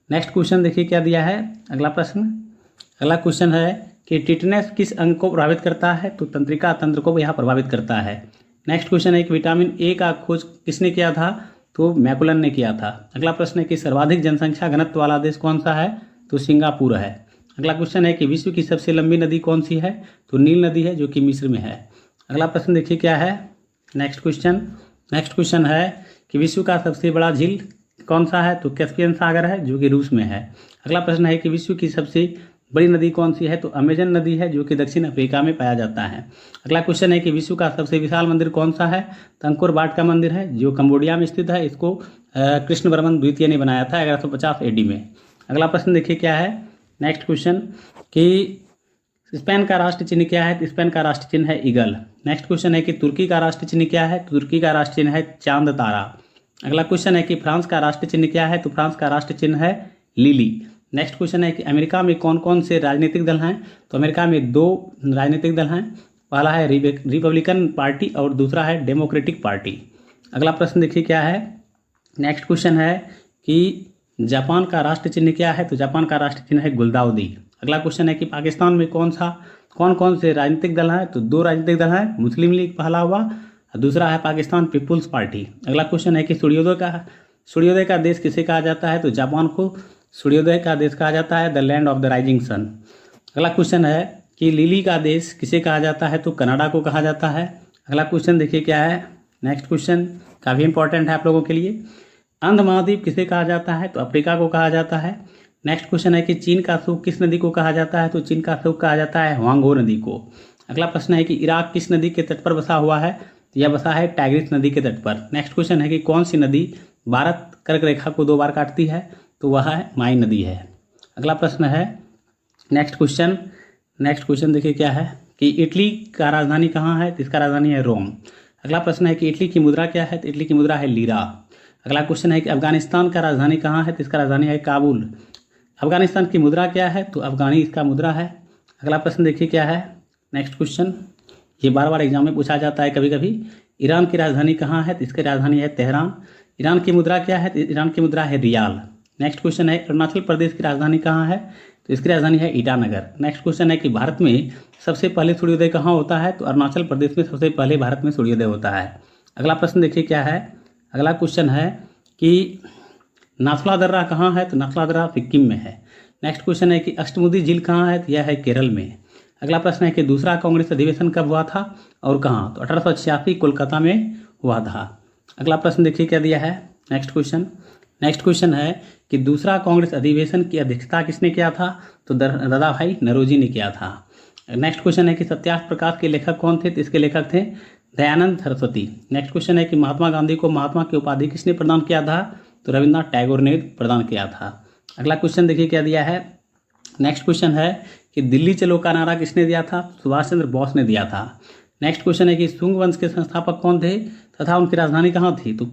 नेक्स्ट क्वेश्चन देखिए क्या दिया है। अगला क्वेश्चन है कि टिटनेस किस अंग को प्रभावित करता है? तो तंत्रिका तंत्र को यह प्रभावित करता है। नेक्स्ट क्वेश्चन है कि विटामिन A का खोज किसने किया था? तो मैकुलन ने किया था। अगला प्रश्न है कि सर्वाधिक जनसंख्या घनत्व वाला देश कौन सा है? तो सिंगापुर है। अगला क्वेश्चन है कि विश्व की सबसे लंबी नदी कौन सी है? तो नील नदी है, जो कि मिस्र में है। अगला प्रश्न देखिए क्या है। नेक्स्ट क्वेश्चन है कि विश्व का सबसे बड़ा झील कौन सा है? तो कैस्पियन सागर है, जो कि रूस में है। अगला प्रश्न है कि विश्व की सबसे बड़ी नदी कौन सी है? तो अमेजन नदी है, जो कि दक्षिण अफ्रीका में पाया जाता है। अगला क्वेश्चन है कि विश्व का सबसे विशाल मंदिर कौन सा है? तो अंकोर वाट का मंदिर है, जो कंबोडिया में स्थित है। इसको कृष्ण वर्मन द्वितीय ने बनाया था 1150 AD में। अगला प्रश्न देखिए क्या है। नेक्स्ट क्वेश्चन कि स्पेन का राष्ट्र चिन्ह क्या है? तो स्पेन का राष्ट्र चिन्ह है ईगल। नेक्स्ट क्वेश्चन है कि तुर्की का राष्ट्र चिन्ह क्या है? तो तुर्की का राष्ट्र चिन्ह है चांद तारा। अगला क्वेश्चन है कि फ्रांस का राष्ट्र चिन्ह क्या है? तो फ्रांस का राष्ट्र चिन्ह है लिली। नेक्स्ट क्वेश्चन है कि अमेरिका में कौन कौन से राजनीतिक दल हैं? तो अमेरिका में 2 राजनीतिक दल हैं। पहला है रिपब्लिकन पार्टी और दूसरा है डेमोक्रेटिक पार्टी। अगला प्रश्न देखिए क्या है। नेक्स्ट क्वेश्चन है कि जापान का राष्ट्र चिन्ह क्या है? तो जापान का राष्ट्र चिन्ह है गुलदाउदी। अगला क्वेश्चन है कि पाकिस्तान में कौन कौन से राजनीतिक दल हैं? तो 2 राजनीतिक दल हैं। मुस्लिम लीग पहला हुआ और दूसरा है पाकिस्तान पीपुल्स पार्टी। अगला क्वेश्चन है कि सूर्योदय का देश किसे कहा जाता है? तो जापान को सूर्योदय का देश कहा जाता है, the land of the rising sun. अगला क्वेश्चन है कि लिली का देश किसे कहा जाता है? तो कनाडा को कहा जाता है। अगला क्वेश्चन देखिए क्या है। नेक्स्ट क्वेश्चन काफ़ी इंपॉर्टेंट है आप लोगों के लिए। अंध महाद्वीप किसे कहा जाता है? तो अफ्रीका को कहा जाता है। नेक्स्ट क्वेश्चन है कि चीन का सूख किस नदी को कहा जाता है? तो चीन का सूख कहा जाता है हुआंगो नदी को। अगला प्रश्न है कि इराक किस नदी के तट पर बसा हुआ है? तो यह बसा है टाइग्रिस नदी के तट पर। नेक्स्ट क्वेश्चन है कि कौन सी नदी भारत कर्क रेखा को 2 बार काटती है? तो वह है माई नदी है। अगला प्रश्न है नेक्स्ट क्वेश्चन देखिए क्या है कि इटली का राजधानी कहाँ है? तो इसका राजधानी है रोम। अगला प्रश्न है कि इटली की मुद्रा क्या है? तो इटली की मुद्रा है लीरा। अगला क्वेश्चन है कि अफगानिस्तान का राजधानी कहाँ है? तो इसका राजधानी है काबुल। अफगानिस्तान की मुद्रा क्या है? तो अफगानी इसका मुद्रा है। अगला प्रश्न देखिए क्या है। नेक्स्ट क्वेश्चन ये बार एग्जाम में पूछा जाता है कभी कभी। ईरान की राजधानी कहाँ है? तो इसकी राजधानी है तेहरान। ईरान की मुद्रा क्या है? तो ईरान की मुद्रा है रियाल। नेक्स्ट क्वेश्चन है अरुणाचल प्रदेश की राजधानी कहाँ है? तो इसकी राजधानी है ईटानगर। नेक्स्ट क्वेश्चन है कि भारत में सबसे पहले सूर्योदय कहाँ होता है? तो अरुणाचल प्रदेश में सबसे पहले भारत में सूर्योदय होता है। अगला प्रश्न देखिए क्या है। अगला क्वेश्चन है कि नाथुला दर्रा कहाँ है? तो नाथुला दर्रा सिक्किम में है। नेक्स्ट क्वेश्चन है कि अष्टमुदी झील कहाँ है? तो यह है केरल में। अगला प्रश्न है कि दूसरा कांग्रेस अधिवेशन कब हुआ था और कहाँ? तो 1886 कोलकाता में हुआ था। अगला प्रश्न देखिए क्या दिया है। नेक्स्ट क्वेश्चन है कि दूसरा कांग्रेस अधिवेशन की अध्यक्षता किसने किया था? तो दादा भाई नौरोजी ने किया था। नेक्स्ट क्वेश्चन है कि सत्याग्रह प्रकाश के लेखक कौन थे? तो इसके लेखक थे दयानंद सरस्वती। नेक्स्ट क्वेश्चन है कि महात्मा गांधी को महात्मा की उपाधि किसने प्रदान किया था? तो रविन्द्रनाथ टैगोर ने प्रदान किया था। अगला क्वेश्चन देखिए क्या दिया है। नेक्स्ट क्वेश्चन है कि दिल्ली चलो का नारा किसने दिया था? सुभाष चंद्र बोस ने दिया था। नेक्स्ट क्वेश्चन है कि शुंग वंश के संस्थापक कौन थे तथा उनकी राजधानी कहाँ थी? तो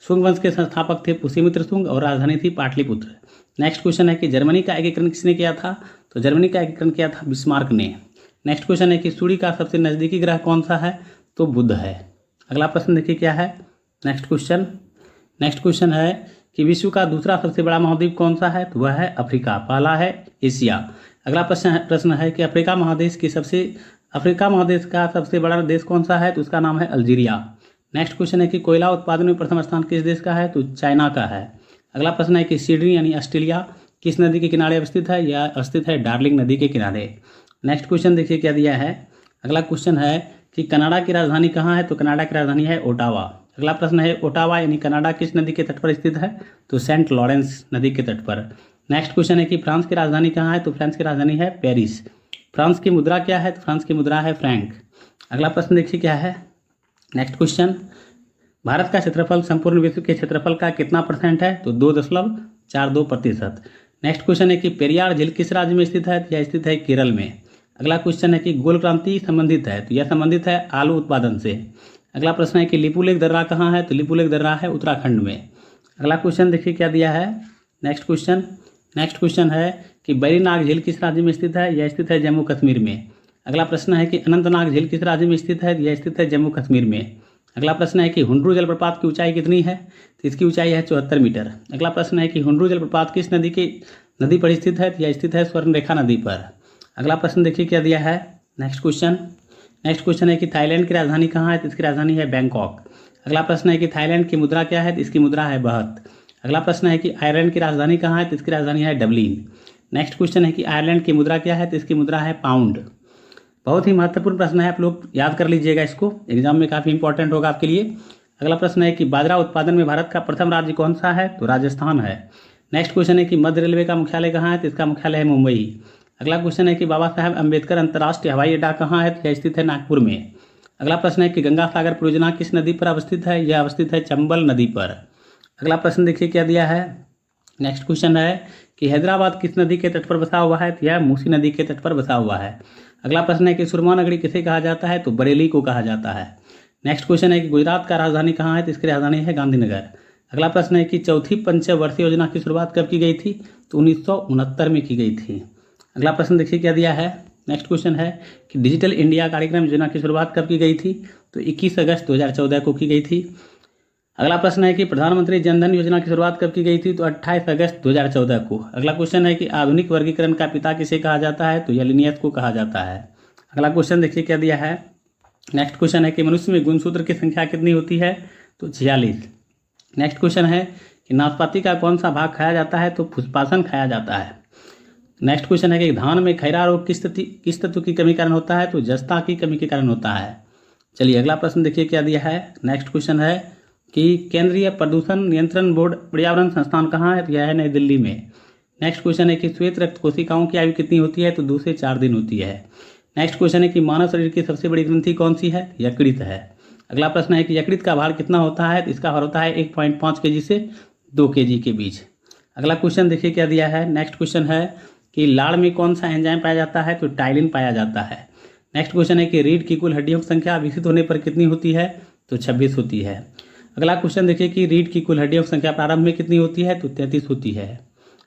शुंग वंश के संस्थापक थे पुष्यमित्र शुंग और राजधानी थी पाटलिपुत्र। नेक्स्ट क्वेश्चन है कि जर्मनी का एकीकरण किसने किया था? तो जर्मनी का एकीकरण किया था बिस्मार्क ने। नेक्स्ट क्वेश्चन है कि सूर्य का सबसे नज़दीकी ग्रह कौन सा है? तो बुध है। अगला प्रश्न देखिए क्या है। नेक्स्ट क्वेश्चन है कि विश्व का दूसरा सबसे बड़ा महाद्वीप कौन सा है? तो वह है अफ्रीका, पहला है एशिया। अगला प्रश्न है कि अफ्रीका महादेश का सबसे बड़ा देश कौन सा है? तो उसका नाम है अल्जीरिया। नेक्स्ट क्वेश्चन है कि कोयला उत्पादन में प्रथम स्थान किस देश का है? तो चाइना का है। अगला प्रश्न है कि सिडनी यानी ऑस्ट्रेलिया किस नदी के किनारे अवस्थित है? यह अवस्थित है डार्लिंग नदी के किनारे। नेक्स्ट क्वेश्चन देखिए क्या दिया है। अगला क्वेश्चन है कि कनाडा की राजधानी कहाँ है? तो कनाडा की राजधानी है ओटावा। अगला प्रश्न है ओटावा यानी कनाडा किस नदी के तट पर स्थित है? तो सेंट लॉरेंस नदी के तट पर। नेक्स्ट क्वेश्चन है कि फ्रांस की राजधानी कहाँ है? तो फ्रांस की राजधानी है पेरिस। फ्रांस की मुद्रा क्या है? तो फ्रांस की मुद्रा है फ्रैंक। अगला प्रश्न देखिए क्या है। नेक्स्ट क्वेश्चन, भारत का क्षेत्रफल संपूर्ण विश्व के क्षेत्रफल का कितना % है? तो 2.42%। नेक्स्ट क्वेश्चन है कि पेरियार झील किस राज्य में स्थित है? यह स्थित है केरल में। अगला क्वेश्चन है कि गोल क्रांति संबंधित है? तो यह संबंधित है आलू उत्पादन से। अगला प्रश्न है कि लिपुलेख दर्रा कहाँ है? तो लिपुलेख दर्रा है उत्तराखंड में। अगला क्वेश्चन देखिए क्या दिया है। नेक्स्ट क्वेश्चन है कि बैरीनाग झील किस राज्य में स्थित है? यह स्थित है जम्मू कश्मीर में। अगला प्रश्न है कि अनंतनाग झील किस राज्य में स्थित है? यह स्थित है जम्मू कश्मीर में। अगला प्रश्न है कि हुंड्रू जलप्रपात की ऊंचाई कितनी है? तो इसकी ऊंचाई है 74 मीटर। अगला प्रश्न है कि हुंड्रू जलप्रपात किस नदी पर स्थित है? यह स्थित है स्वर्णरेखा नदी पर। अगला प्रश्न देखिए क्या दिया है। नेक्स्ट क्वेश्चन है कि थाईलैंड की राजधानी कहाँ है? तो इसकी राजधानी है बैंकॉक। अगला प्रश्न है कि थाईलैंड की मुद्रा क्या है? तो इसकी मुद्रा है बहत। अगला प्रश्न है कि आयरलैंड की राजधानी कहाँ है? तो इसकी राजधानी है डबलिन। नेक्स्ट क्वेश्चन है कि आयरलैंड की मुद्रा क्या है, तो इसकी मुद्रा है पाउंड। बहुत ही महत्वपूर्ण प्रश्न है, आप लोग याद कर लीजिएगा इसको, एग्जाम में काफ़ी इंपॉर्टेंट होगा आपके लिए। अगला प्रश्न है कि बाजरा उत्पादन में भारत का प्रथम राज्य कौन सा है, तो राजस्थान है। नेक्स्ट क्वेश्चन है कि मध्य रेलवे का मुख्यालय कहाँ है, तो इसका मुख्यालय है मुंबई। अगला क्वेश्चन है कि बाबा साहेब अम्बेडकर अंतर्राष्ट्रीय हवाई अड्डा कहाँ है, तो यह स्थित है नागपुर में। अगला प्रश्न है कि गंगा सागर परियोजना किस नदी पर अवस्थित है, यह अवस्थित है चंबल नदी पर। अगला प्रश्न देखिए क्या दिया है। नेक्स्ट क्वेश्चन है कि हैदराबाद किस नदी के तट पर बसा हुआ है, तो यह मूसी नदी के तट पर बसा हुआ है। अगला प्रश्न है कि सुरमा नगरी किसे कहा जाता है, तो बरेली को कहा जाता है। नेक्स्ट क्वेश्चन है कि गुजरात का राजधानी कहाँ है, तो इसकी राजधानी है गांधीनगर। अगला प्रश्न है कि चौथी पंचवर्षीय योजना की शुरुआत कब की गई थी, तो 1969 में की गई थी। अगला प्रश्न देखिए क्या दिया है। नेक्स्ट क्वेश्चन है कि डिजिटल इंडिया कार्यक्रम योजना की शुरुआत कब की गई थी, तो 21 अगस्त 2014 को की गई थी। अगला प्रश्न है कि प्रधानमंत्री जनधन योजना की शुरुआत कब की गई थी, तो 28 अगस्त 2014 को। अगला क्वेश्चन है कि आधुनिक वर्गीकरण का पिता किसे कहा जाता है, तो लिनियस को कहा जाता है। अगला क्वेश्चन देखिए क्या दिया है। नेक्स्ट क्वेश्चन है कि मनुष्य में गुणसूत्र की संख्या कितनी होती है, तो 46। नेक्स्ट क्वेश्चन है कि नाशपाती का कौन सा भाग खाया जाता है, तो फुस्पासन खाया जाता है। नेक्स्ट क्वेश्चन है कि धान में खैरा रोग किस तत्व की कमी के कारण होता है, तो जस्ता की कमी के कारण होता है। चलिए अगला प्रश्न देखिए क्या दिया है। नेक्स्ट क्वेश्चन है कि केंद्रीय प्रदूषण नियंत्रण बोर्ड पर्यावरण संस्थान कहाँ है, तो यह है नई दिल्ली में। नेक्स्ट क्वेश्चन है कि श्वेत रक्त कोशिकाओं की आयु कितनी होती है, तो 2 से 4 दिन होती है। नेक्स्ट क्वेश्चन है कि मानव शरीर की सबसे बड़ी ग्रंथि कौन सी है, यकृत है। अगला प्रश्न है कि यकृत का भार कितना होता है, तो इसका भार होता है 1.5 kg से 2 kg के बीच। अगला क्वेश्चन देखिए क्या दिया है। नेक्स्ट क्वेश्चन है कि लाड़ में कौन सा एंजाइम पाया जाता है, तो टाइलिन पाया जाता है। नेक्स्ट क्वेश्चन है कि रीढ़ की कुल हड्डियों की संख्या विकसित होने पर कितनी होती है, तो 26 होती है। अगला क्वेश्चन देखिए कि रीढ़ की कुल हड्डियों की संख्या प्रारंभ में कितनी होती है, तो 33 होती है।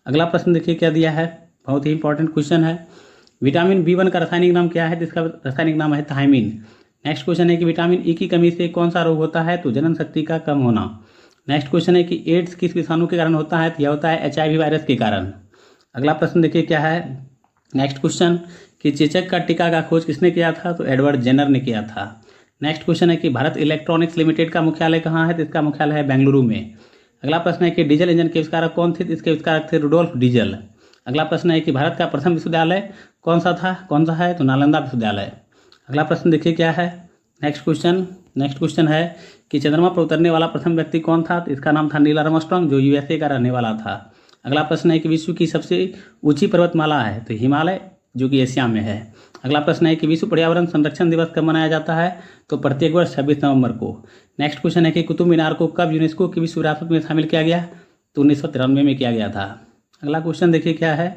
अगला प्रश्न देखिए क्या दिया है, बहुत ही इंपॉर्टेंट क्वेश्चन है। विटामिन B1 का रासायनिक नाम क्या है, जिसका रासायनिक नाम है थायमिन। नेक्स्ट क्वेश्चन है कि विटामिन E की कमी से कौन सा रोग होता है, तो जनन शक्ति का कम होना। नेक्स्ट क्वेश्चन है कि एड्स किस विषाणु के कारण होता है, तो यह होता है HIV वायरस के कारण। अगला प्रश्न देखिए क्या है। नेक्स्ट क्वेश्चन कि चेचक का टीका का खोज किसने किया था, तो एडवर्ड जेनर ने किया था। नेक्स्ट क्वेश्चन है कि भारत इलेक्ट्रॉनिक्स लिमिटेड का मुख्यालय कहाँ है, तो इसका मुख्यालय है बेंगलुरु में। अगला प्रश्न है कि डीजल इंजन के आविष्कारक कौन थे, तो इसके आविष्कारक थे रुडोल्फ डीजल। अगला प्रश्न है कि भारत का प्रथम विश्वविद्यालय कौन सा है, तो नालंदा विश्वविद्यालय। अगला प्रश्न देखिए क्या है। नेक्स्ट क्वेश्चन है कि चंद्रमा पर उतरने वाला प्रथम व्यक्ति कौन था, तो इसका नाम था नील आर्मस्ट्रांग, जो USA का रहने वाला था। अगला प्रश्न है कि विश्व की सबसे ऊंची पर्वतमाला है, तो हिमालय, जो कि एशिया में है। अगला प्रश्न है कि विश्व पर्यावरण संरक्षण दिवस कब मनाया जाता है, तो प्रत्येक वर्ष 26 नवंबर को। नेक्स्ट क्वेश्चन है कि कुतुब मीनार को कब यूनेस्को की विश्व विरासत में शामिल किया गया, तो 1993 में किया गया था। अगला क्वेश्चन देखिए क्या है।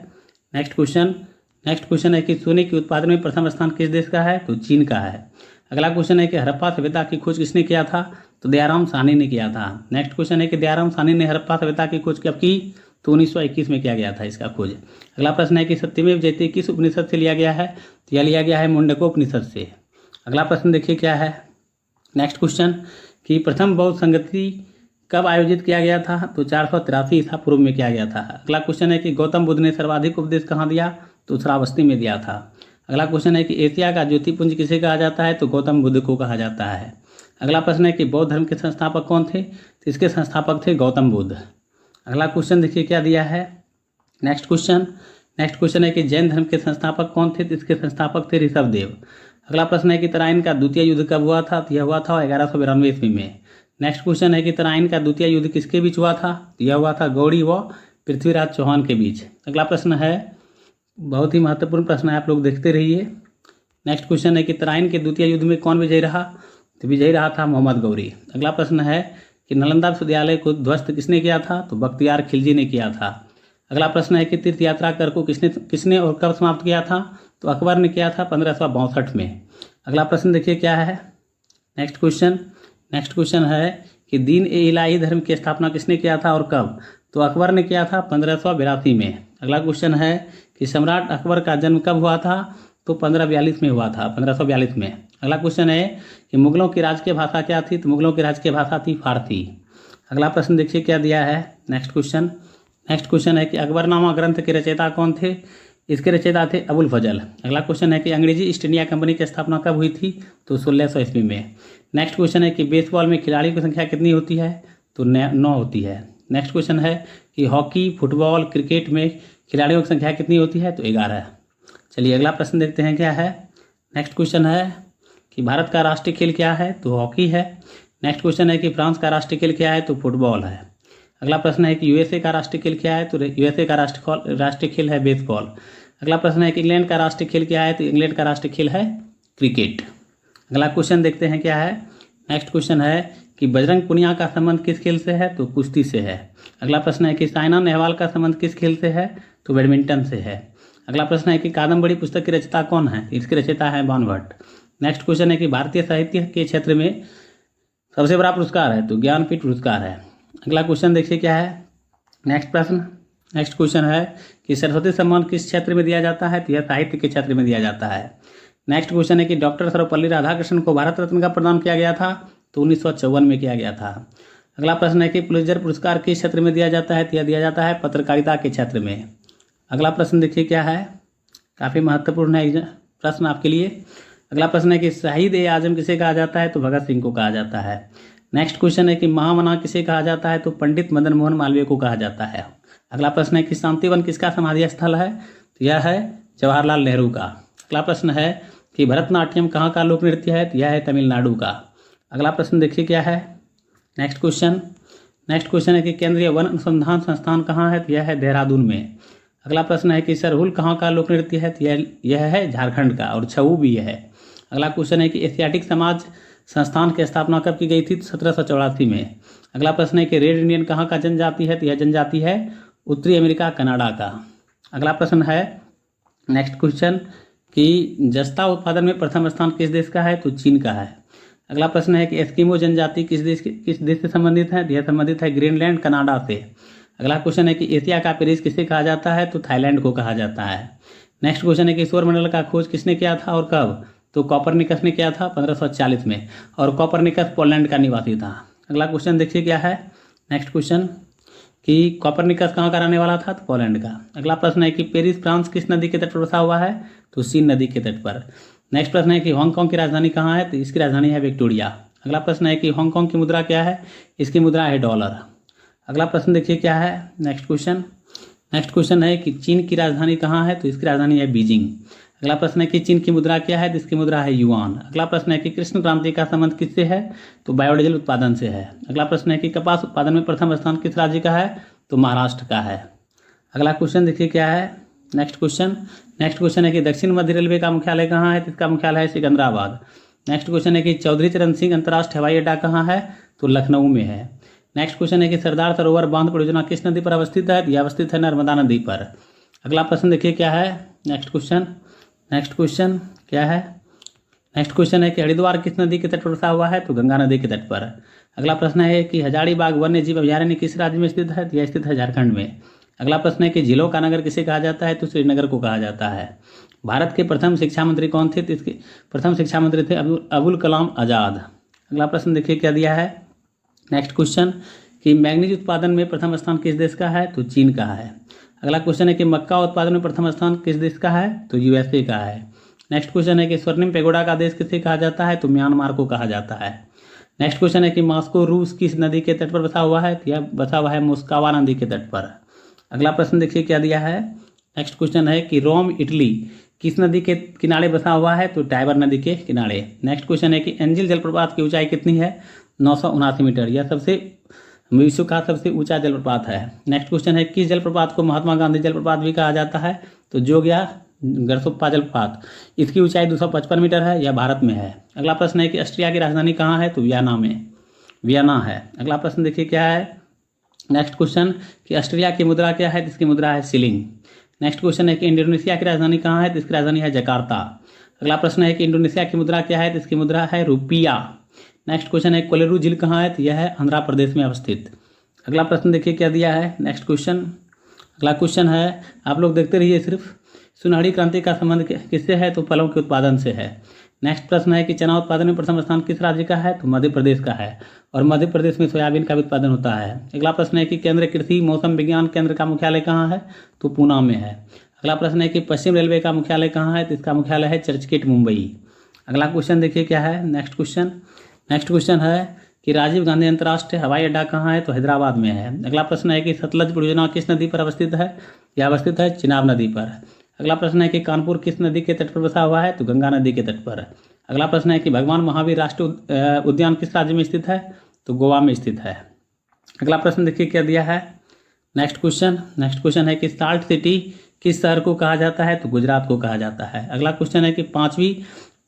नेक्स्ट क्वेश्चन है कि सोने के उत्पादन में प्रथम स्थान किस देश का है, तो चीन का है। अगला क्वेश्चन है कि हड़प्पा सभ्यता की खोज किसने किया था, तो दयाराम साहनी ने किया था। नेक्स्ट क्वेश्चन है कि दयाराम साहनी ने हड़प्पा सभ्यता की खोज कब की, तो 1921 में किया गया था इसका खोज। अगला प्रश्न है कि सत्यमेव जयते किस उपनिषद से लिया गया है, तो यह लिया गया है मुंडकोपनिषद से। अगला प्रश्न देखिए क्या है। नेक्स्ट क्वेश्चन कि प्रथम बौद्ध संगति कब आयोजित किया गया था, तो 483 ईसा पूर्व में किया गया था। अगला क्वेश्चन है कि गौतम बुद्ध ने सर्वाधिक उपदेश कहाँ दिया, तो श्रावस्ती में दिया था। अगला क्वेश्चन है कि एशिया का ज्योतिपुंज किसे कहा जाता है, तो गौतम बुद्ध को कहा जाता है। अगला प्रश्न है कि बौद्ध धर्म के संस्थापक कौन थे, तो इसके संस्थापक थे गौतम बुद्ध। अगला क्वेश्चन देखिए क्या दिया है। नेक्स्ट क्वेश्चन है कि जैन धर्म के संस्थापक कौन थे, तो इसके संस्थापक थे ऋषभदेव। अगला प्रश्न है कि तराइन का द्वितीय युद्ध कब हुआ था, तो यह हुआ था 1192 ईस्वी में। नेक्स्ट क्वेश्चन है कि तराइन का द्वितीय युद्ध किसके बीच हुआ था, तो यह हुआ था गौड़ी व पृथ्वीराज चौहान के बीच। अगला प्रश्न है, बहुत ही महत्वपूर्ण प्रश्न है, आप लोग देखते रहिए। नेक्स्ट क्वेश्चन है कि तराइन के द्वितीय युद्ध में कौन विजयी रहा, तो विजयी रहा था मोहम्मद गौरी। अगला प्रश्न है कि नालंदा विश्वविद्यालय को ध्वस्त किसने किया था, तो बख्तियार खिलजी ने किया था। अगला प्रश्न है कि तीर्थ यात्रा कर को किसने और कब समाप्त किया था, तो अकबर ने किया था 1562 में। अगला प्रश्न देखिए क्या है। नेक्स्ट क्वेश्चन है कि दीन ए इलाही धर्म की स्थापना किसने किया था और कब, तो अकबर ने किया था 1582 में। अगला क्वेश्चन है कि सम्राट अकबर का जन्म कब हुआ था, तो 1542 में हुआ था, 1542 में। अगला क्वेश्चन है कि मुगलों की राजकीय भाषा क्या थी, तो मुगलों की राजकीय भाषा थी फारसी। अगला प्रश्न देखिए क्या दिया है। नेक्स्ट क्वेश्चन है कि अकबरनामा ग्रंथ के रचयिता कौन थे, इसके रचयिता थे अबुल फजल। अगला क्वेश्चन है कि अंग्रेजी ईस्ट इंडिया कंपनी की स्थापना कब हुई थी, तो 1600 ईस्वी में। नेक्स्ट क्वेश्चन है कि बेसबॉल में खिलाड़ियों की संख्या कितनी होती है, तो 9 होती है। नेक्स्ट क्वेश्चन है कि हॉकी, फुटबॉल, क्रिकेट में खिलाड़ियों की संख्या कितनी होती है? तो 11। चलिए अगला प्रश्न देखते हैं क्या है। नेक्स्ट क्वेश्चन है कि भारत का राष्ट्रीय खेल क्या है? तो हॉकी है। नेक्स्ट क्वेश्चन है कि फ्रांस का राष्ट्रीय खेल क्या है? तो फुटबॉल है। अगला प्रश्न है कि यूएसए का राष्ट्रीय खेल क्या है? तो यूएसए का राष्ट्रीय खेल है बेसबॉल। अगला प्रश्न है कि इंग्लैंड का राष्ट्रीय खेल क्या है? तो इंग्लैंड का राष्ट्रीय खेल है क्रिकेट। अगला क्वेश्चन देखते हैं क्या है। नेक्स्ट क्वेश्चन है कि बजरंग पुनिया का संबंध किस खेल से है? तो कुश्ती से है। अगला प्रश्न है कि साइना नेहवाल का संबंध किस खेल से है? तो बैडमिंटन से है। अगला प्रश्न है कि कादम्बरी पुस्तक की रचयिता कौन है? इसकी रचयिता है बाणभट्ट। नेक्स्ट क्वेश्चन है कि भारतीय साहित्य के क्षेत्र में सबसे बड़ा पुरस्कार है? तो ज्ञानपीठ पुरस्कार है। अगला क्वेश्चन देखिए क्या है। नेक्स्ट क्वेश्चन है कि सरस्वती सम्मान किस क्षेत्र में दिया जाता है? तो यह साहित्य के क्षेत्र में दिया जाता है। नेक्स्ट क्वेश्चन है कि डॉक्टर सर्वपल्ली राधाकृष्णन को भारत रत्न का प्रदान किया गया था? तो 1954 में किया गया था। अगला प्रश्न है कि पुलित्जर पुरस्कार किस क्षेत्र में दिया जाता है? तो यह दिया जाता है पत्रकारिता के क्षेत्र में। अगला प्रश्न देखिए क्या है, काफ़ी महत्वपूर्ण है प्रश्न आपके लिए। अगला प्रश्न है कि शहीद-ए-आजम किसे कहा जाता है? तो भगत सिंह को कहा जाता है। नेक्स्ट क्वेश्चन है कि महामना किसे कहा जाता है? तो पंडित मदन मोहन मालवीय को कहा जाता है। अगला प्रश्न है कि शांतिवन किसका समाधि स्थल है? तो यह है जवाहरलाल नेहरू का। अगला प्रश्न है कि भरतनाट्यम कहाँ का लोक नृत्य है? तो यह है तमिलनाडु का। अगला प्रश्न देखिए क्या है। नेक्स्ट क्वेश्चन है कि केंद्रीय वन अनुसंधान संस्थान कहाँ है? तो यह है देहरादून में। अगला प्रश्न है कि सरहुल कहाँ का लोक नृत्य है? तो यह है झारखंड का, और छऊ भी है। अगला क्वेश्चन है कि एशियाटिक समाज संस्थान की स्थापना कब की गई थी? तो 1784 में। अगला प्रश्न है कि रेड इंडियन कहाँ का जनजाति है? तो यह जनजाति है उत्तरी अमेरिका कनाडा का। अगला प्रश्न है नेक्स्ट क्वेश्चन कि जस्ता उत्पादन में प्रथम स्थान किस देश का है? तो चीन का है। अगला प्रश्न है कि एस्किमो जनजाति किस देश से संबंधित है? यह संबंधित है ग्रीनलैंड कनाडा से। अगला क्वेश्चन है कि एशिया का पेरिस किसे कहा जाता है? तो थाईलैंड को कहा जाता है। नेक्स्ट क्वेश्चन है कि सौरमंडल का खोज किसने किया था और कब? तो कॉपरनिकस ने किया था 1540 में, और कॉपरनिकस पोलैंड का निवासी था। अगला क्वेश्चन देखिए क्या है। नेक्स्ट क्वेश्चन कि कॉपरनिकस कहाँ का रहने वाला था? तो पोलैंड का। अगला प्रश्न है कि पेरिस फ्रांस किस नदी के तट पर बसा हुआ है? तो सीन नदी के तट पर। नेक्स्ट प्रश्न है कि हांगकांग की राजधानी कहाँ है? तो इसकी राजधानी है विक्टोरिया। अगला प्रश्न है कि हांगकांग की मुद्रा क्या है? इसकी मुद्रा है डॉलर। अगला प्रश्न देखिए क्या है। नेक्स्ट क्वेश्चन है कि चीन की राजधानी कहाँ है? तो इसकी राजधानी है बीजिंग। अगला प्रश्न है कि चीन की मुद्रा क्या है? तो इसकी मुद्रा है युआन। अगला प्रश्न है कि कृष्ण क्रांति का संबंध किससे है? तो बायोडीजल उत्पादन से है। अगला प्रश्न है कि कपास उत्पादन में प्रथम स्थान किस राज्य का है? तो महाराष्ट्र का है। अगला क्वेश्चन देखिए क्या है। नेक्स्ट क्वेश्चन है कि दक्षिण मध्य रेलवे का मुख्यालय कहाँ है? तो इसका मुख्यालय है सिकंदराबाद। नेक्स्ट क्वेश्चन है कि चौधरी चरण सिंह अंतर्राष्ट्रीय हवाई अड्डा कहाँ है? तो लखनऊ में है। नेक्स्ट क्वेश्चन है कि सरदार सरोवर बांध परियोजना किस नदी पर अवस्थित है? यह अवस्थित है नर्मदा नदी पर। अगला प्रश्न देखिए क्या है। नेक्स्ट क्वेश्चन क्या है। नेक्स्ट क्वेश्चन है कि हरिद्वार किस नदी के तट पर बसा हुआ है? तो गंगा नदी के तट पर। अगला प्रश्न है कि हजारीबाग वन्य जीव अभयारण्य किस राज्य में स्थित है? तो यह स्थित है झारखंड में। अगला प्रश्न है कि झीलों का नगर किसे कहा जाता है? तो श्रीनगर को कहा जाता है। भारत के प्रथम शिक्षा मंत्री कौन थे? तो इसके प्रथम शिक्षा मंत्री थे अबुल कलाम आज़ाद। अगला प्रश्न देखिए क्या दिया है। नेक्स्ट क्वेश्चन कि मैग्नीज उत्पादन में प्रथम स्थान किस देश का है? तो चीन का है। अगला क्वेश्चन है कि मक्का उत्पादन में प्रथम स्थान किस देश का है? तो यूएसए का है। नेक्स्ट क्वेश्चन है कि स्वर्णिम पैगोडा का देश किसे कहा जाता है? तो म्यांमार को कहा जाता है। नेक्स्ट क्वेश्चन है कि मॉस्को रूस किस नदी के तट पर बसा हुआ है? तो यह बसा हुआ है मोस्कावा नदी के तट पर। अगला प्रश्न देखिए क्या दिया है। नेक्स्ट क्वेश्चन है कि रोम इटली किस नदी के किनारे बसा हुआ है? तो टाइबर नदी के किनारे। नेक्स्ट क्वेश्चन है कि एंजिल जलप्रपात की ऊंचाई कितनी है? 979 मीटर। यह विश्व का सबसे ऊंचा जलप्रपात है। नेक्स्ट क्वेश्चन है किस जलप्रपात को महात्मा गांधी जलप्रपात भी कहा जाता है? तो जोग्या गरसोप्पा जलप्रपात। इसकी ऊंचाई 255 मीटर है। यह भारत में है। अगला प्रश्न है कि ऑस्ट्रिया की राजधानी कहाँ है? तो वियना है। अगला प्रश्न देखिए क्या है। नेक्स्ट क्वेश्चन कि ऑस्ट्रिया की मुद्रा क्या है? इसकी मुद्रा है शिलिंग। नेक्स्ट क्वेश्चन है कि इंडोनेशिया की राजधानी कहाँ है? तो इसकी राजधानी है जकार्ता। अगला प्रश्न है कि इंडोनेशिया की मुद्रा क्या है? तो इसकी मुद्रा है रुपया। नेक्स्ट क्वेश्चन है कोलेरू झील कहाँ है? तो यह है आंध्र प्रदेश में अवस्थित। अगला प्रश्न देखिए क्या दिया है। अगला क्वेश्चन है, आप लोग देखते रहिए सिर्फ। सुनहरी क्रांति का संबंध किससे है? तो फलों के उत्पादन से है। नेक्स्ट प्रश्न है कि चना उत्पादन में प्रथम स्थान किस राज्य का है? तो मध्य प्रदेश का है, और मध्य प्रदेश में सोयाबीन का भी उत्पादन होता है। अगला प्रश्न है कि केंद्रीय कृषि मौसम विज्ञान केंद्र का मुख्यालय कहाँ है? तो पूना में है। अगला प्रश्न है कि पश्चिम रेलवे का मुख्यालय कहाँ है? तो इसका मुख्यालय है चर्चगेट मुंबई। अगला क्वेश्चन देखिए क्या है। नेक्स्ट क्वेश्चन है कि राजीव गांधी अंतर्राष्ट्रीय हवाई अड्डा कहाँ है, तो हैदराबाद में है। अगला प्रश्न है कि सतलज परियोजना किस नदी पर अवस्थित है, यह अवस्थित है चिनाब नदी पर। अगला प्रश्न है कि कानपुर किस नदी के तट पर बसा हुआ है, तो गंगा नदी के तट पर। अगला प्रश्न है कि भगवान महावीर राष्ट्रीय उद्यान किस राज्य में स्थित है, तो गोवा में स्थित है। अगला प्रश्न देखिए क्या दिया है, नेक्स्ट क्वेश्चन है कि साल्ट सिटी किस शहर को कहा जाता है, तो गुजरात को कहा जाता है। अगला क्वेश्चन है कि 5वीं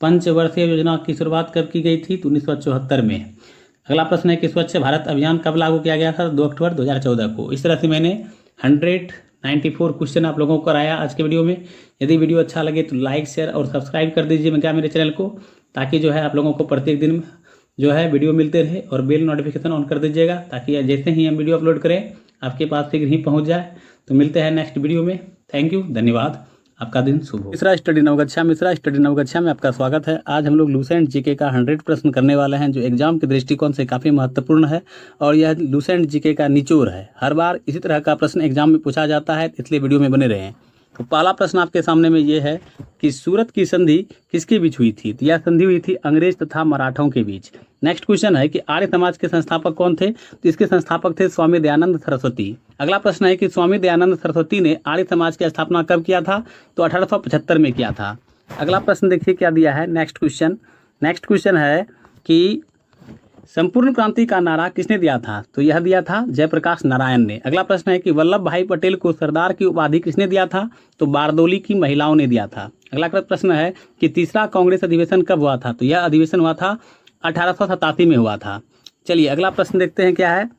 पंचवर्षीय योजना की शुरुआत कब की गई थी, तो 1974 में। अगला प्रश्न है कि स्वच्छ भारत अभियान कब लागू किया गया था, 2 अक्टूबर 2014 को। इस तरह से मैंने 194 क्वेश्चन आप लोगों को कराया आज के वीडियो में। यदि वीडियो अच्छा लगे तो लाइक शेयर और सब्सक्राइब कर दीजिए क्या मेरे चैनल को, ताकि जो है आप लोगों को प्रत्येक दिन जो है वीडियो मिलते रहे, और बेल नोटिफिकेशन ऑन कर दीजिएगा ताकि जैसे ही हम वीडियो अपलोड करें आपके पास शीघ्र ही पहुंच जाए। तो मिलते हैं नेक्स्ट वीडियो में। थैंक यू, धन्यवाद, आपका दिन शुभ हो। मिश्रा स्टडी नवगछिया में आपका स्वागत है। आज हम लोग लूसेंट जीके का 100 प्रश्न करने वाले हैं, जो एग्जाम के दृष्टिकोण से काफ़ी महत्वपूर्ण है, और यह लूसेंट जीके का निचोड़ है। हर बार इसी तरह का प्रश्न एग्जाम में पूछा जाता है, इसलिए वीडियो में बने रहें। तो पहला प्रश्न आपके सामने में ये है कि सूरत की संधि किसके बीच हुई थी, तो यह संधि हुई थी अंग्रेज तथा मराठों के बीच। नेक्स्ट क्वेश्चन है कि आर्य समाज के संस्थापक कौन थे, तो इसके संस्थापक थे स्वामी दयानंद सरस्वती। अगला प्रश्न है कि स्वामी दयानंद सरस्वती ने आर्य समाज की स्थापना कब किया था, तो 1875 में किया था। अगला प्रश्न देखिए क्या दिया है, नेक्स्ट क्वेश्चन है कि संपूर्ण क्रांति का नारा किसने दिया था, तो यह दिया था जयप्रकाश नारायण ने। अगला प्रश्न है कि वल्लभ भाई पटेल को सरदार की उपाधि किसने दिया था, तो बारदोली की महिलाओं ने दिया था। अगला प्रश्न है कि तीसरा कांग्रेस अधिवेशन कब हुआ था, तो यह अधिवेशन हुआ था 1887 में हुआ था। चलिए अगला प्रश्न देखते हैं क्या है,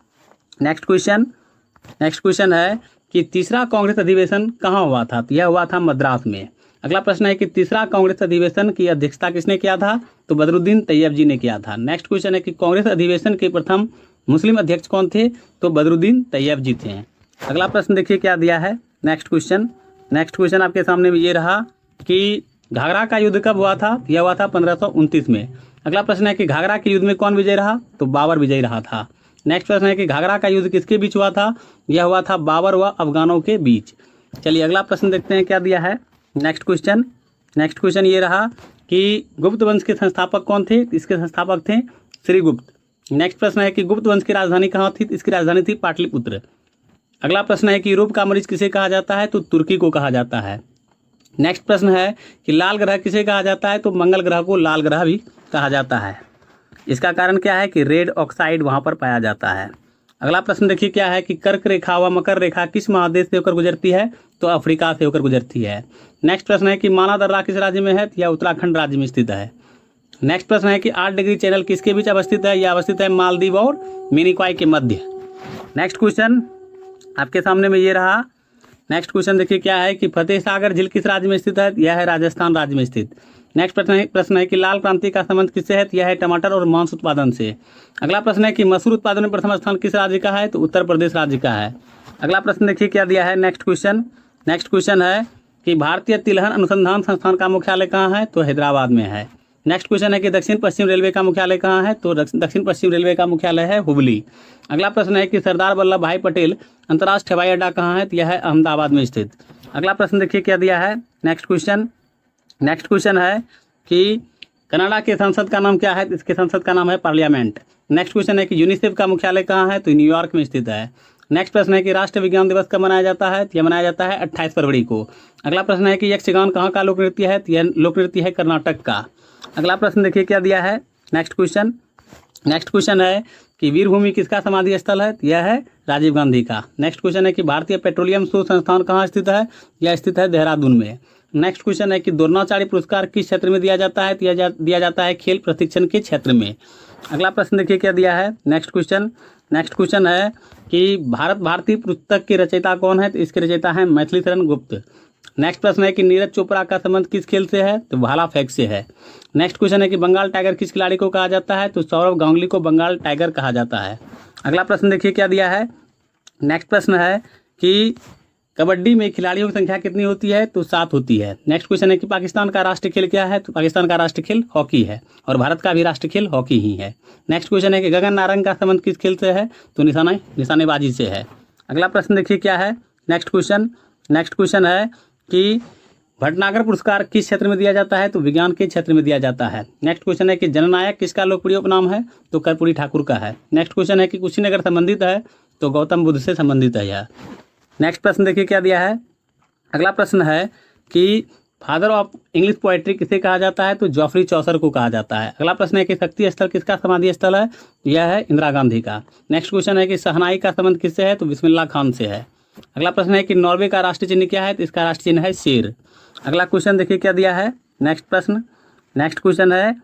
नेक्स्ट क्वेश्चन है कि तीसरा कांग्रेस अधिवेशन कहाँ हुआ था, तो यह हुआ था मद्रास में। अगला प्रश्न है कि तीसरा कांग्रेस अधिवेशन की अध्यक्षता किसने किया था, तो बदरुद्दीन तैयब जी ने किया था। नेक्स्ट क्वेश्चन है कि कांग्रेस अधिवेशन के प्रथम मुस्लिम अध्यक्ष कौन थे, तो बदरुद्दीन तैयब जी थे। अगला प्रश्न देखिए क्या दिया है, नेक्स्ट क्वेश्चन आपके सामने में ये रहा कि घाघरा का युद्ध कब हुआ था, यह हुआ था 1529 में। अगला प्रश्न है कि घाघरा के युद्ध में कौन विजयी रहा, तो बाबर विजयी रहा था। नेक्स्ट प्रश्न है कि घाघरा का युद्ध किसके बीच हुआ था, यह हुआ था बाबर व अफगानों के बीच। चलिए अगला प्रश्न देखते हैं क्या दिया है, नेक्स्ट क्वेश्चन ये रहा कि गुप्त वंश के संस्थापक कौन थे, इसके संस्थापक थे श्रीगुप्त। नेक्स्ट प्रश्न है कि गुप्त वंश की राजधानी कहाँ थी, इसकी राजधानी थी पाटलिपुत्र। अगला प्रश्न है कि यूरोप का मरीज किसे कहा जाता है, तो तुर्की को कहा जाता है। नेक्स्ट प्रश्न है कि लाल ग्रह किसे कहा जाता है, तो मंगल ग्रह को लाल ग्रह भी कहा जाता है। इसका कारण क्या है कि रेड ऑक्साइड वहाँ पर पाया जाता है। अगला प्रश्न देखिए क्या है कि कर्क रेखा व मकर रेखा किस महादेश से होकर गुजरती है, तो अफ्रीका से होकर गुजरती है। नेक्स्ट प्रश्न है कि माना दर्रा किस राज्य में है, यह उत्तराखंड राज्य में स्थित है। नेक्स्ट प्रश्न है कि 8 डिग्री चैनल किसके बीच अवस्थित है, यह अवस्थित है मालदीव और मिनिकॉय के मध्य। नेक्स्ट क्वेश्चन आपके सामने में ये रहा। नेक्स्ट क्वेश्चन देखिए क्या है कि फतेह सागर झील किस राज्य में स्थित है, यह है राजस्थान राज्य में स्थित। नेक्स्ट प्रश्न है कि लाल क्रांति का संबंध किससे है, यह है टमाटर और मांस उत्पादन से। अगला प्रश्न है कि मसूर उत्पादन में प्रथम स्थान किस राज्य का है, तो उत्तर प्रदेश राज्य का है। अगला प्रश्न देखिए क्या दिया है, नेक्स्ट क्वेश्चन है कि भारतीय तिलहन अनुसंधान संस्थान का मुख्यालय कहाँ है, तो हैदराबाद में है। नेक्स्ट क्वेश्चन है कि दक्षिण पश्चिम रेलवे का मुख्यालय कहाँ है, तो दक्षिण पश्चिम रेलवे का मुख्यालय है हुबली। अगला प्रश्न है कि सरदार वल्लभ भाई पटेल अंतर्राष्ट्रीय हवाई अड्डा कहाँ है, तो यह है अहमदाबाद में स्थित। अगला प्रश्न देखिए क्या दिया है, नेक्स्ट क्वेश्चन है कि कनाडा के संसद का नाम क्या है, इसके संसद का नाम है पार्लियामेंट। नेक्स्ट क्वेश्चन है कि यूनिसेफ का मुख्यालय कहाँ है, तो न्यूयॉर्क में स्थित है। नेक्स्ट प्रश्न है कि राष्ट्रीय विज्ञान दिवस कब मनाया जाता है, तो यह मनाया जाता है 28 फरवरी को। अगला प्रश्न है कि यक्षगान कहाँ का लोक नृत्य है, तो यह लोक नृत्य है कर्नाटक का। अगला प्रश्न देखिए क्या दिया है, नेक्स्ट क्वेश्चन है कि वीरभूमि किसका समाधि स्थल है, तो यह है राजीव गांधी का। नेक्स्ट क्वेश्चन है कि भारतीय पेट्रोलियम शोध संस्थान कहाँ स्थित है, यह स्थित है देहरादून में। नेक्स्ट क्वेश्चन है कि द्रोणाचार्य पुरस्कार किस क्षेत्र में दिया जाता है, तो यह दिया जाता है खेल प्रशिक्षण के क्षेत्र में। अगला प्रश्न देखिए क्या दिया है, नेक्स्ट क्वेश्चन है कि भारत भारती पुस्तक के रचयिता कौन है, तो इसके रचयिता हैं मैथिली शरण गुप्त। नेक्स्ट प्रश्न है कि नीरज चोपड़ा का संबंध किस खेल से है, तो भाला फेंक से है। नेक्स्ट क्वेश्चन है कि बंगाल टाइगर किस खिलाड़ी को कहा जाता है, तो सौरव गांगुली को बंगाल टाइगर कहा जाता है। अगला प्रश्न देखिए क्या दिया है, नेक्स्ट प्रश्न है कि कबड्डी में खिलाड़ियों की संख्या कितनी होती है, तो 7 होती है। नेक्स्ट क्वेश्चन है कि पाकिस्तान का राष्ट्रीय खेल क्या है, तो पाकिस्तान का राष्ट्रीय खेल हॉकी है, और भारत का भी राष्ट्रीय खेल हॉकी ही है। नेक्स्ट क्वेश्चन है कि गगन नारंग का संबंध किस खेल से है, तो निशानेबाजी से है। अगला प्रश्न देखिए क्या है, नेक्स्ट क्वेश्चन है कि भटनागर पुरस्कार किस क्षेत्र में दिया जाता है? तो विज्ञान के क्षेत्र में दिया जाता है। नेक्स्ट क्वेश्चन है कि जननायक किसका लोकप्रिय उपनाम है? तो कर्पूरी ठाकुर का है। नेक्स्ट क्वेश्चन है कि कुशीनगर संबंधित है? तो गौतम बुद्ध से संबंधित है यह। नेक्स्ट प्रश्न देखिए क्या दिया है। अगला प्रश्न है कि फादर ऑफ इंग्लिश पोएट्री किसे कहा जाता है? तो जॉफरी चौसर को कहा जाता है। अगला प्रश्न है कि शक्ति स्थल किसका समाधि स्थल है? यह है इंदिरा गांधी का। नेक्स्ट क्वेश्चन है कि शहनाई का संबंध किससे है? तो बिस्मिल्लाह खान से है। अगला प्रश्न है कि नॉर्वे का राष्ट्रीय चिन्ह क्या है? तो इसका राष्ट्रीय चिन्ह है शेर। अगला क्वेश्चन देखिए क्या दिया है। नेक्स्ट प्रश्न, नेक्स्ट क्वेश्चन है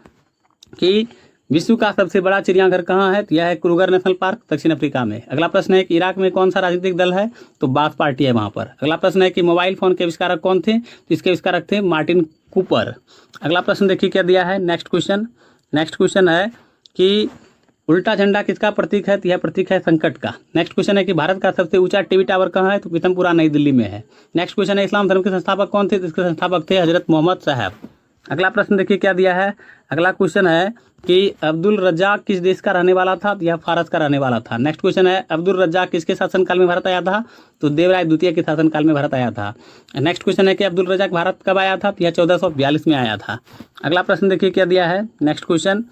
कि विश्व का सबसे बड़ा चिड़ियाघर कहाँ है? तो यह है क्रूगर नेशनल पार्क, दक्षिण अफ्रीका में। अगला प्रश्न है कि इराक में कौन सा राजनीतिक दल है? तो बाथ पार्टी है वहाँ पर। अगला प्रश्न है कि मोबाइल फोन के आविष्कारक कौन थे? तो इसके आविष्कारक थे मार्टिन कूपर। अगला प्रश्न देखिए क्या दिया है। नेक्स्ट क्वेश्चन, नेक्स्ट क्वेश्चन है कि उल्टा झंडा किसका प्रतीक है? तो यह प्रतीक है संकट का। नेक्स्ट क्वेश्चन है कि भारत का सबसे ऊंचा टीवी टावर कहाँ है? तो पीतमपुरा नई दिल्ली में है। नेक्स्ट क्वेश्चन है इस्लाम धर्म के संस्थापक कौन थे? तो इसके संस्थापक थे हजरत मोहम्मद साहब। अगला प्रश्न देखिए क्या दिया है। अगला क्वेश्चन है कि अब्दुल रज्जाक किस देश का रहने वाला था? तो यह फारस का रहने वाला था। नेक्स्ट क्वेश्चन है अब्दुल रज्जाक किसके शासनकाल में भारत आया था? तो देवराय द्वितीय के शासनकाल में भारत आया था। नेक्स्ट क्वेश्चन है कि अब्दुल रज्जाक भारत कब आया था? तो यह 1442 में आया था। अगला प्रश्न देखिए क्या दिया है। नेक्स्ट क्वेश्चन,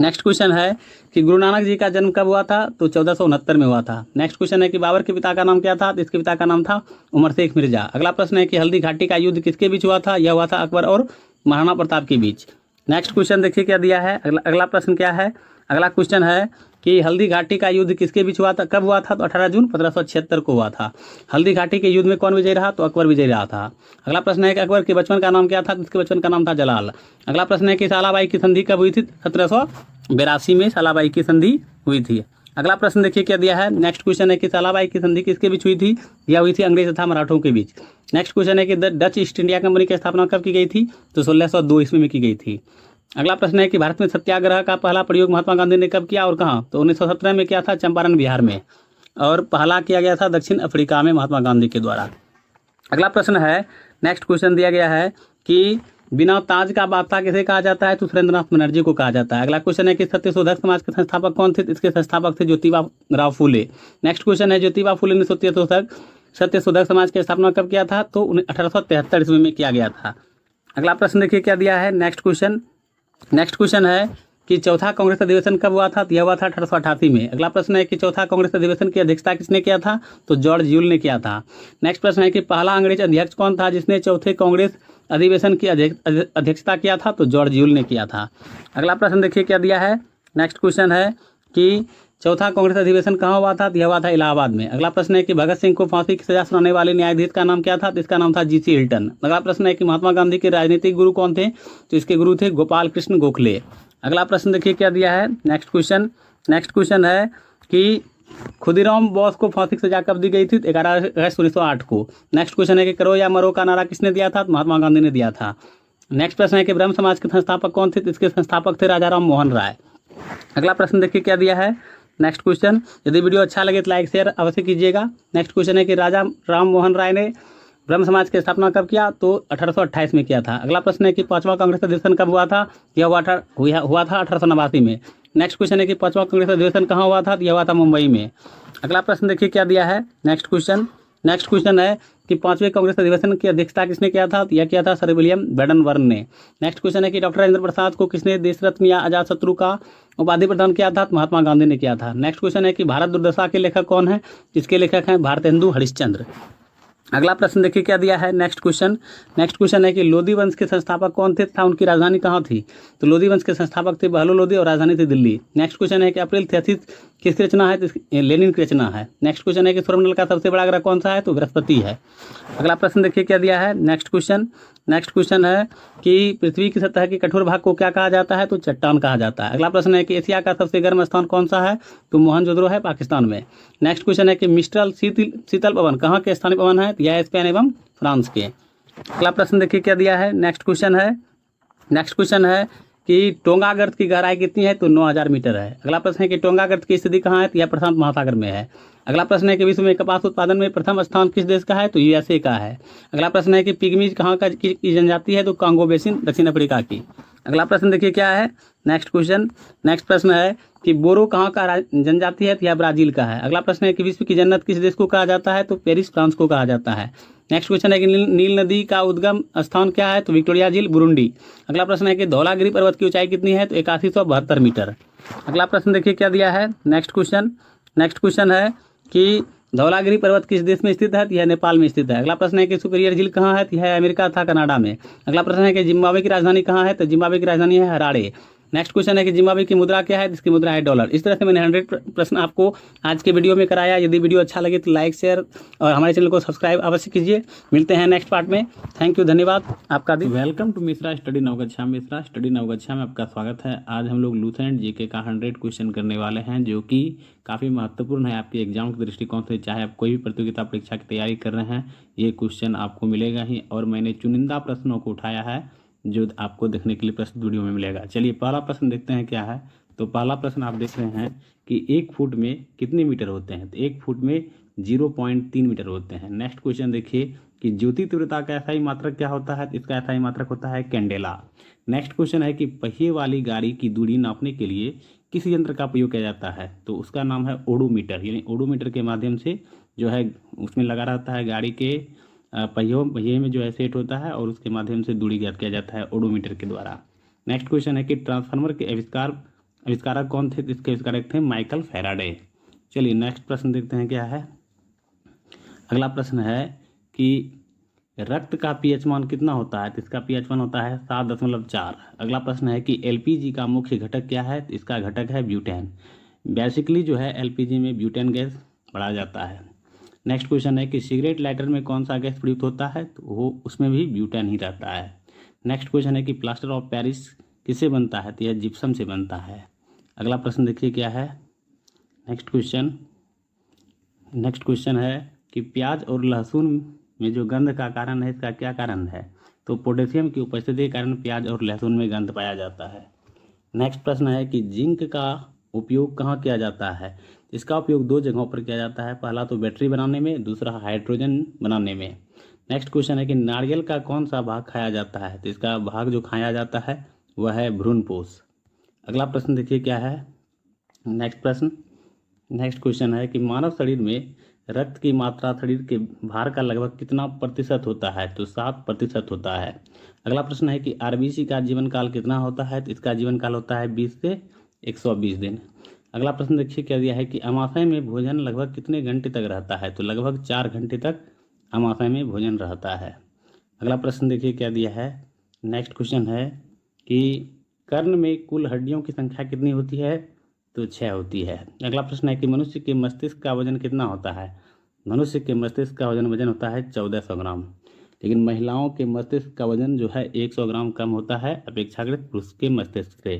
नेक्स्ट क्वेश्चन है कि गुरु नानक जी का जन्म कब हुआ था? तो 1469 में हुआ था। नेक्स्ट क्वेश्चन है कि बाबर के पिता का नाम क्या था? तो इसके पिता का नाम था उमर शेख मिर्जा। अगला प्रश्न है कि हल्दी घाटी का युद्ध किसके बीच हुआ था? यह हुआ था अकबर और महाराणा प्रताप के बीच। नेक्स्ट क्वेश्चन देखिए क्या दिया है। अगला प्रश्न क्या है। अगला क्वेश्चन है कि हल्दी घाटी का युद्ध किसके बीच हुआ था? कब हुआ था? तो 18 जून 1576 को हुआ था। हल्दी घाटी के युद्ध में कौन विजयी रहा? तो अकबर विजयी रहा था। अगला प्रश्न है कि अकबर के बचपन का नाम क्या था? तो इसके बचपन का नाम था जलाल। अगला प्रश्न है कि सालाबाई की संधि कब हुई थी? 1782 में सालाबाई की संधि हुई थी। अगला प्रश्न देखिए क्या दिया है। नेक्स्ट क्वेश्चन है कि सालाबाई की संधि किसके बीच हुई थी? यह हुई थी अंग्रेज तथा मराठों के बीच। नेक्स्ट क्वेश्चन है कि डच ईस्ट इंडिया कंपनी की स्थापना कब की गई थी? तो 1602 ईस्वी में की गई थी। अगला प्रश्न है कि भारत में सत्याग्रह का पहला प्रयोग महात्मा गांधी ने कब किया और कहाँ? तो 1917 में किया था चंपारण बिहार में, और पहला किया गया था दक्षिण अफ्रीका में महात्मा गांधी के द्वारा। अगला प्रश्न है, नेक्स्ट क्वेश्चन दिया गया है कि बिना ताज का बादशाह किसे कहा जाता है? तो सुरेंद्रनाथ बनर्जी को कहा जाता है। अगला क्वेश्चन है कि सत्यशोधक समाज के संस्थापक कौन थे? इसके संस्थापक थे ज्योतिबा राव फूले। नेक्स्ट क्वेश्चन है ज्योतिबा फूले ने सत्यशोधक समाज की स्थापना कब किया था? तो 1873 ईस्वी में किया गया था। अगला प्रश्न देखिए क्या दिया है। नेक्स्ट क्वेश्चन है कि चौथा कांग्रेस अधिवेशन कब हुआ था? तो यह हुआ था 1888 में। अगला प्रश्न है कि चौथा कांग्रेस अधिवेशन की अध्यक्षता किसने किया था? तो जॉर्ज यूल ने किया था। नेक्स्ट प्रश्न है कि पहला अंग्रेज अध्यक्ष कौन था जिसने चौथे कांग्रेस अधिवेशन की अध्यक्षता किया था? तो जॉर्ज यूल ने किया था। अगला प्रश्न देखिए क्या दिया है। नेक्स्ट क्वेश्चन है कि चौथा कांग्रेस अधिवेशन कहाँ हुआ था? तो यह हुआ था इलाहाबाद में। अगला प्रश्न है कि भगत सिंह को फांसी की सजा सुनाने वाले न्यायाधीश का नाम क्या था? तो इसका नाम था जीसी हिल्टन। अगला प्रश्न है कि महात्मा गांधी के राजनीतिक गुरु कौन थे? तो इसके गुरु थे गोपाल कृष्ण गोखले। अगला प्रश्न देखिए क्या दिया है। नेक्स्ट क्वेश्चन है कि खुदीराम बोस को फांसी की सजा कब दी गई थी? 11 अगस्त 1908 को। नेक्स्ट क्वेश्चन है कि करो या मरो का नारा किसने दिया था? तो महात्मा गांधी ने दिया था। नेक्स्ट प्रश्न है कि ब्रह्म समाज के संस्थापक कौन थे? तो इसके संस्थापक थे राजा राम मोहन राय। अगला प्रश्न देखिए क्या दिया है। नेक्स्ट क्वेश्चन, यदि वीडियो अच्छा लगे तो लाइक शेयर अवश्य कीजिएगा। नेक्स्ट क्वेश्चन है कि राजा राम मोहन राय ने ब्रह्म समाज की स्थापना कब किया? तो 1828 में किया था। अगला प्रश्न है कि पांचवा कांग्रेस अधिवेशन कब हुआ था? यह हुआ था 1889 में। नेक्स्ट क्वेश्चन है कि पांचवा कांग्रेस अधिवेशन कहाँ हुआ था? यह हुआ था मुंबई में। अगला प्रश्न देखिए क्या दिया है। नेक्स्ट क्वेश्चन है कि पांचवें कांग्रेस अधिवेशन की अध्यक्षता किसने किया था? तो यह किया था सर विलियम बेडनवर्न ने। नेक्स्ट क्वेश्चन है कि डॉक्टर राजेंद्र प्रसाद को किसने देश रत्न या अजातशत्रु का उपाधि प्रदान किया था? तो महात्मा गांधी ने किया था। नेक्स्ट क्वेश्चन है कि भारत दुर्दशा के लेखक कौन है? इसके लेखक हैं भारतेंदु हरिश्चंद्र। अगला प्रश्न देखिए क्या दिया है। नेक्स्ट क्वेश्चन है कि लोधी वंश के संस्थापक कौन थे तथा उनकी राजधानी कहाँ थी? तो लोधी वंश के संस्थापक थे बहलो लोधी और राजधानी थी दिल्ली। नेक्स्ट क्वेश्चन है कि अप्रैल 33 किसकी रचना है? तो लेनिन की रचना है। नेक्स्ट क्वेश्चन है कि सौरमंडल का सबसे बड़ा ग्रह कौन सा है? तो बृहस्पति है। अगला प्रश्न देखिए क्या दिया है। नेक्स्ट क्वेश्चन है कि पृथ्वी की सतह के कठोर भाग को क्या कहा जाता है? तो चट्टान कहा जाता है। अगला प्रश्न है कि एशिया का सबसे गर्म स्थान कौन सा है? तो मोहनजोदड़ो है पाकिस्तान में। नेक्स्ट क्वेश्चन है कि मिस्ट्रल शीतल पवन कहाँ के स्थानीय पवन है? यह स्पेन एवं फ्रांस के। अगला प्रश्न देखिए क्या दिया है। नेक्स्ट क्वेश्चन है कि टोंगा गर्त की गहराई कितनी है? तो 9000 मीटर है। अगला प्रश्न है कि टोंगा गर्त की स्थिति कहाँ है? तो यह प्रशांत महासागर में है। अगला प्रश्न है कि विश्व में कपास उत्पादन में प्रथम स्थान किस देश का है? तो यूएसए का है। अगला प्रश्न है कि पिग्मीज कहाँ की जनजाति है? तो कांगो बेसिन दक्षिण अफ्रीका की। अगला प्रश्न देखिए क्या है, नेक्स्ट प्रश्न है कि बोरो कहाँ का जनजाति है, तो यह ब्राजील का है। अगला प्रश्न है कि विश्व की जन्नत किस देश को कहा जाता है, तो पेरिस फ्रांस को कहा जाता है। नेक्स्ट क्वेश्चन है कि नील नदी का उद्गम स्थान क्या है, तो विक्टोरिया झील बुरुंडी। अगला प्रश्न है कि धौलागिरी पर्वत की ऊंचाई कितनी है, तो 8172 मीटर। अगला प्रश्न देखिए क्या दिया है, नेक्स्ट क्वेश्चन है कि धौलागिरी पर्वत किस देश में स्थित है, तो यह नेपाल में स्थित है। अगला प्रश्न है कि सुपीरियर झील कहाँ है, तो यह अमेरिका तथा कनाडा में। अगला प्रश्न है कि जिम्बाब्वे की राजधानी कहाँ है, तो जिम्बाब्वे की राजधानी है हरारे। नेक्स्ट क्वेश्चन है कि जिम्बाब्वे की मुद्रा क्या है, तो इसकी मुद्रा है डॉलर। इस तरह से मैंने 100 प्रश्न आपको आज के वीडियो में कराया। यदि वीडियो अच्छा लगे तो लाइक शेयर और हमारे चैनल को सब्सक्राइब अवश्य कीजिए। मिलते हैं नेक्स्ट पार्ट में। थैंक यू, धन्यवाद आपका दिन। Welcome to Mishra study Navgachhia. Mishra study Navgachhia में आपका स्वागत है। आज हम लोग लूसेंट जीके का 100 क्वेश्चन करने वाले हैं, जो कि काफ़ी महत्वपूर्ण है आपके एग्जाम के दृष्टिकोण से। चाहे आप कोई भी प्रतियोगिता परीक्षा की तैयारी कर रहे हैं, ये क्वेश्चन आपको मिलेगा ही। और मैंने चुनिंदा प्रश्नों को उठाया है जो आपको देखने के लिए प्रश्न वीडियो में मिलेगा। चलिए पहला प्रश्न देखते हैं क्या है। तो पहला प्रश्न आप देख रहे हैं कि 1 फुट में कितने मीटर होते हैं, तो 1 फुट में 0.3 मीटर होते हैं। नेक्स्ट क्वेश्चन देखिए कि ज्योति तीव्रता का एसआई मात्रक क्या होता है, तो इसका एसआई मात्रक होता है कैंडेला। नेक्स्ट क्वेश्चन है कि पहिए वाली गाड़ी की दूरी नापने के लिए किस यंत्र का प्रयोग किया जाता है, तो उसका नाम है ओडोमीटर। यानी ओडोमीटर के माध्यम से जो है उसमें लगा रहता है गाड़ी के पहिए में जो है सेट होता है, और उसके माध्यम से दूरी ज्ञात किया जाता है ओडोमीटर के द्वारा। नेक्स्ट क्वेश्चन है कि ट्रांसफार्मर के आविष्कारक कौन थे, तो इसके आविष्कारक थे माइकल फैराडे। चलिए नेक्स्ट प्रश्न देखते हैं क्या है। अगला प्रश्न है कि रक्त का पीएच मान कितना होता है, तो इसका पीएच मान होता है 7.4। अगला प्रश्न है कि एलपीजी का मुख्य घटक क्या है, तो इसका घटक है ब्यूटेन। बेसिकली जो है एलपीजी में ब्यूटेन गैस बढ़ाया जाता है। नेक्स्ट क्वेश्चन है कि सिगरेट लाइटर में कौन सा गैस प्रयुक्त होता है, तो वो उसमें भी ब्यूटेन ही रहता है। नेक्स्ट क्वेश्चन है कि प्लास्टर ऑफ पेरिस किससे बनता है, तो यह जिप्सम से बनता है। अगला प्रश्न देखिए क्या है। नेक्स्ट क्वेश्चन है कि प्याज और लहसुन में जो गंध का कारण है, इसका क्या कारण है, तो पोटेशियम की उपस्थिति के कारण प्याज और लहसुन में गंध पाया जाता है। नेक्स्ट प्रश्न है कि जिंक का उपयोग कहाँ किया जाता है, इसका उपयोग 2 जगहों पर किया जाता है। पहला तो बैटरी बनाने में, दूसरा हाइड्रोजन बनाने में। नेक्स्ट क्वेश्चन है कि नारियल का कौन सा भाग खाया जाता है, तो इसका भाग जो खाया जाता है वह है भ्रूणपोष। अगला प्रश्न देखिए क्या है। नेक्स्ट क्वेश्चन है कि मानव शरीर में रक्त की मात्रा शरीर के भार का लगभग कितना प्रतिशत होता है, तो 7% होता है। अगला प्रश्न है कि आरबीसी का जीवन काल कितना होता है, तो इसका जीवन काल होता है 20 से 120 दिन। अगला प्रश्न देखिए क्या दिया है कि अमाशय में भोजन लगभग कितने घंटे तक रहता है, तो लगभग 4 घंटे तक अमाशय में भोजन रहता है। अगला प्रश्न देखिए क्या दिया है। नेक्स्ट क्वेश्चन है कि कर्ण में कुल हड्डियों की संख्या कितनी होती है, तो 6 होती है। अगला प्रश्न है कि मनुष्य के मस्तिष्क का वजन कितना होता है, मनुष्य के मस्तिष्क का वजन होता है 1400 ग्राम। लेकिन महिलाओं के मस्तिष्क का वजन जो है 100 ग्राम कम होता है अपेक्षाकृत पुरुष के मस्तिष्क से।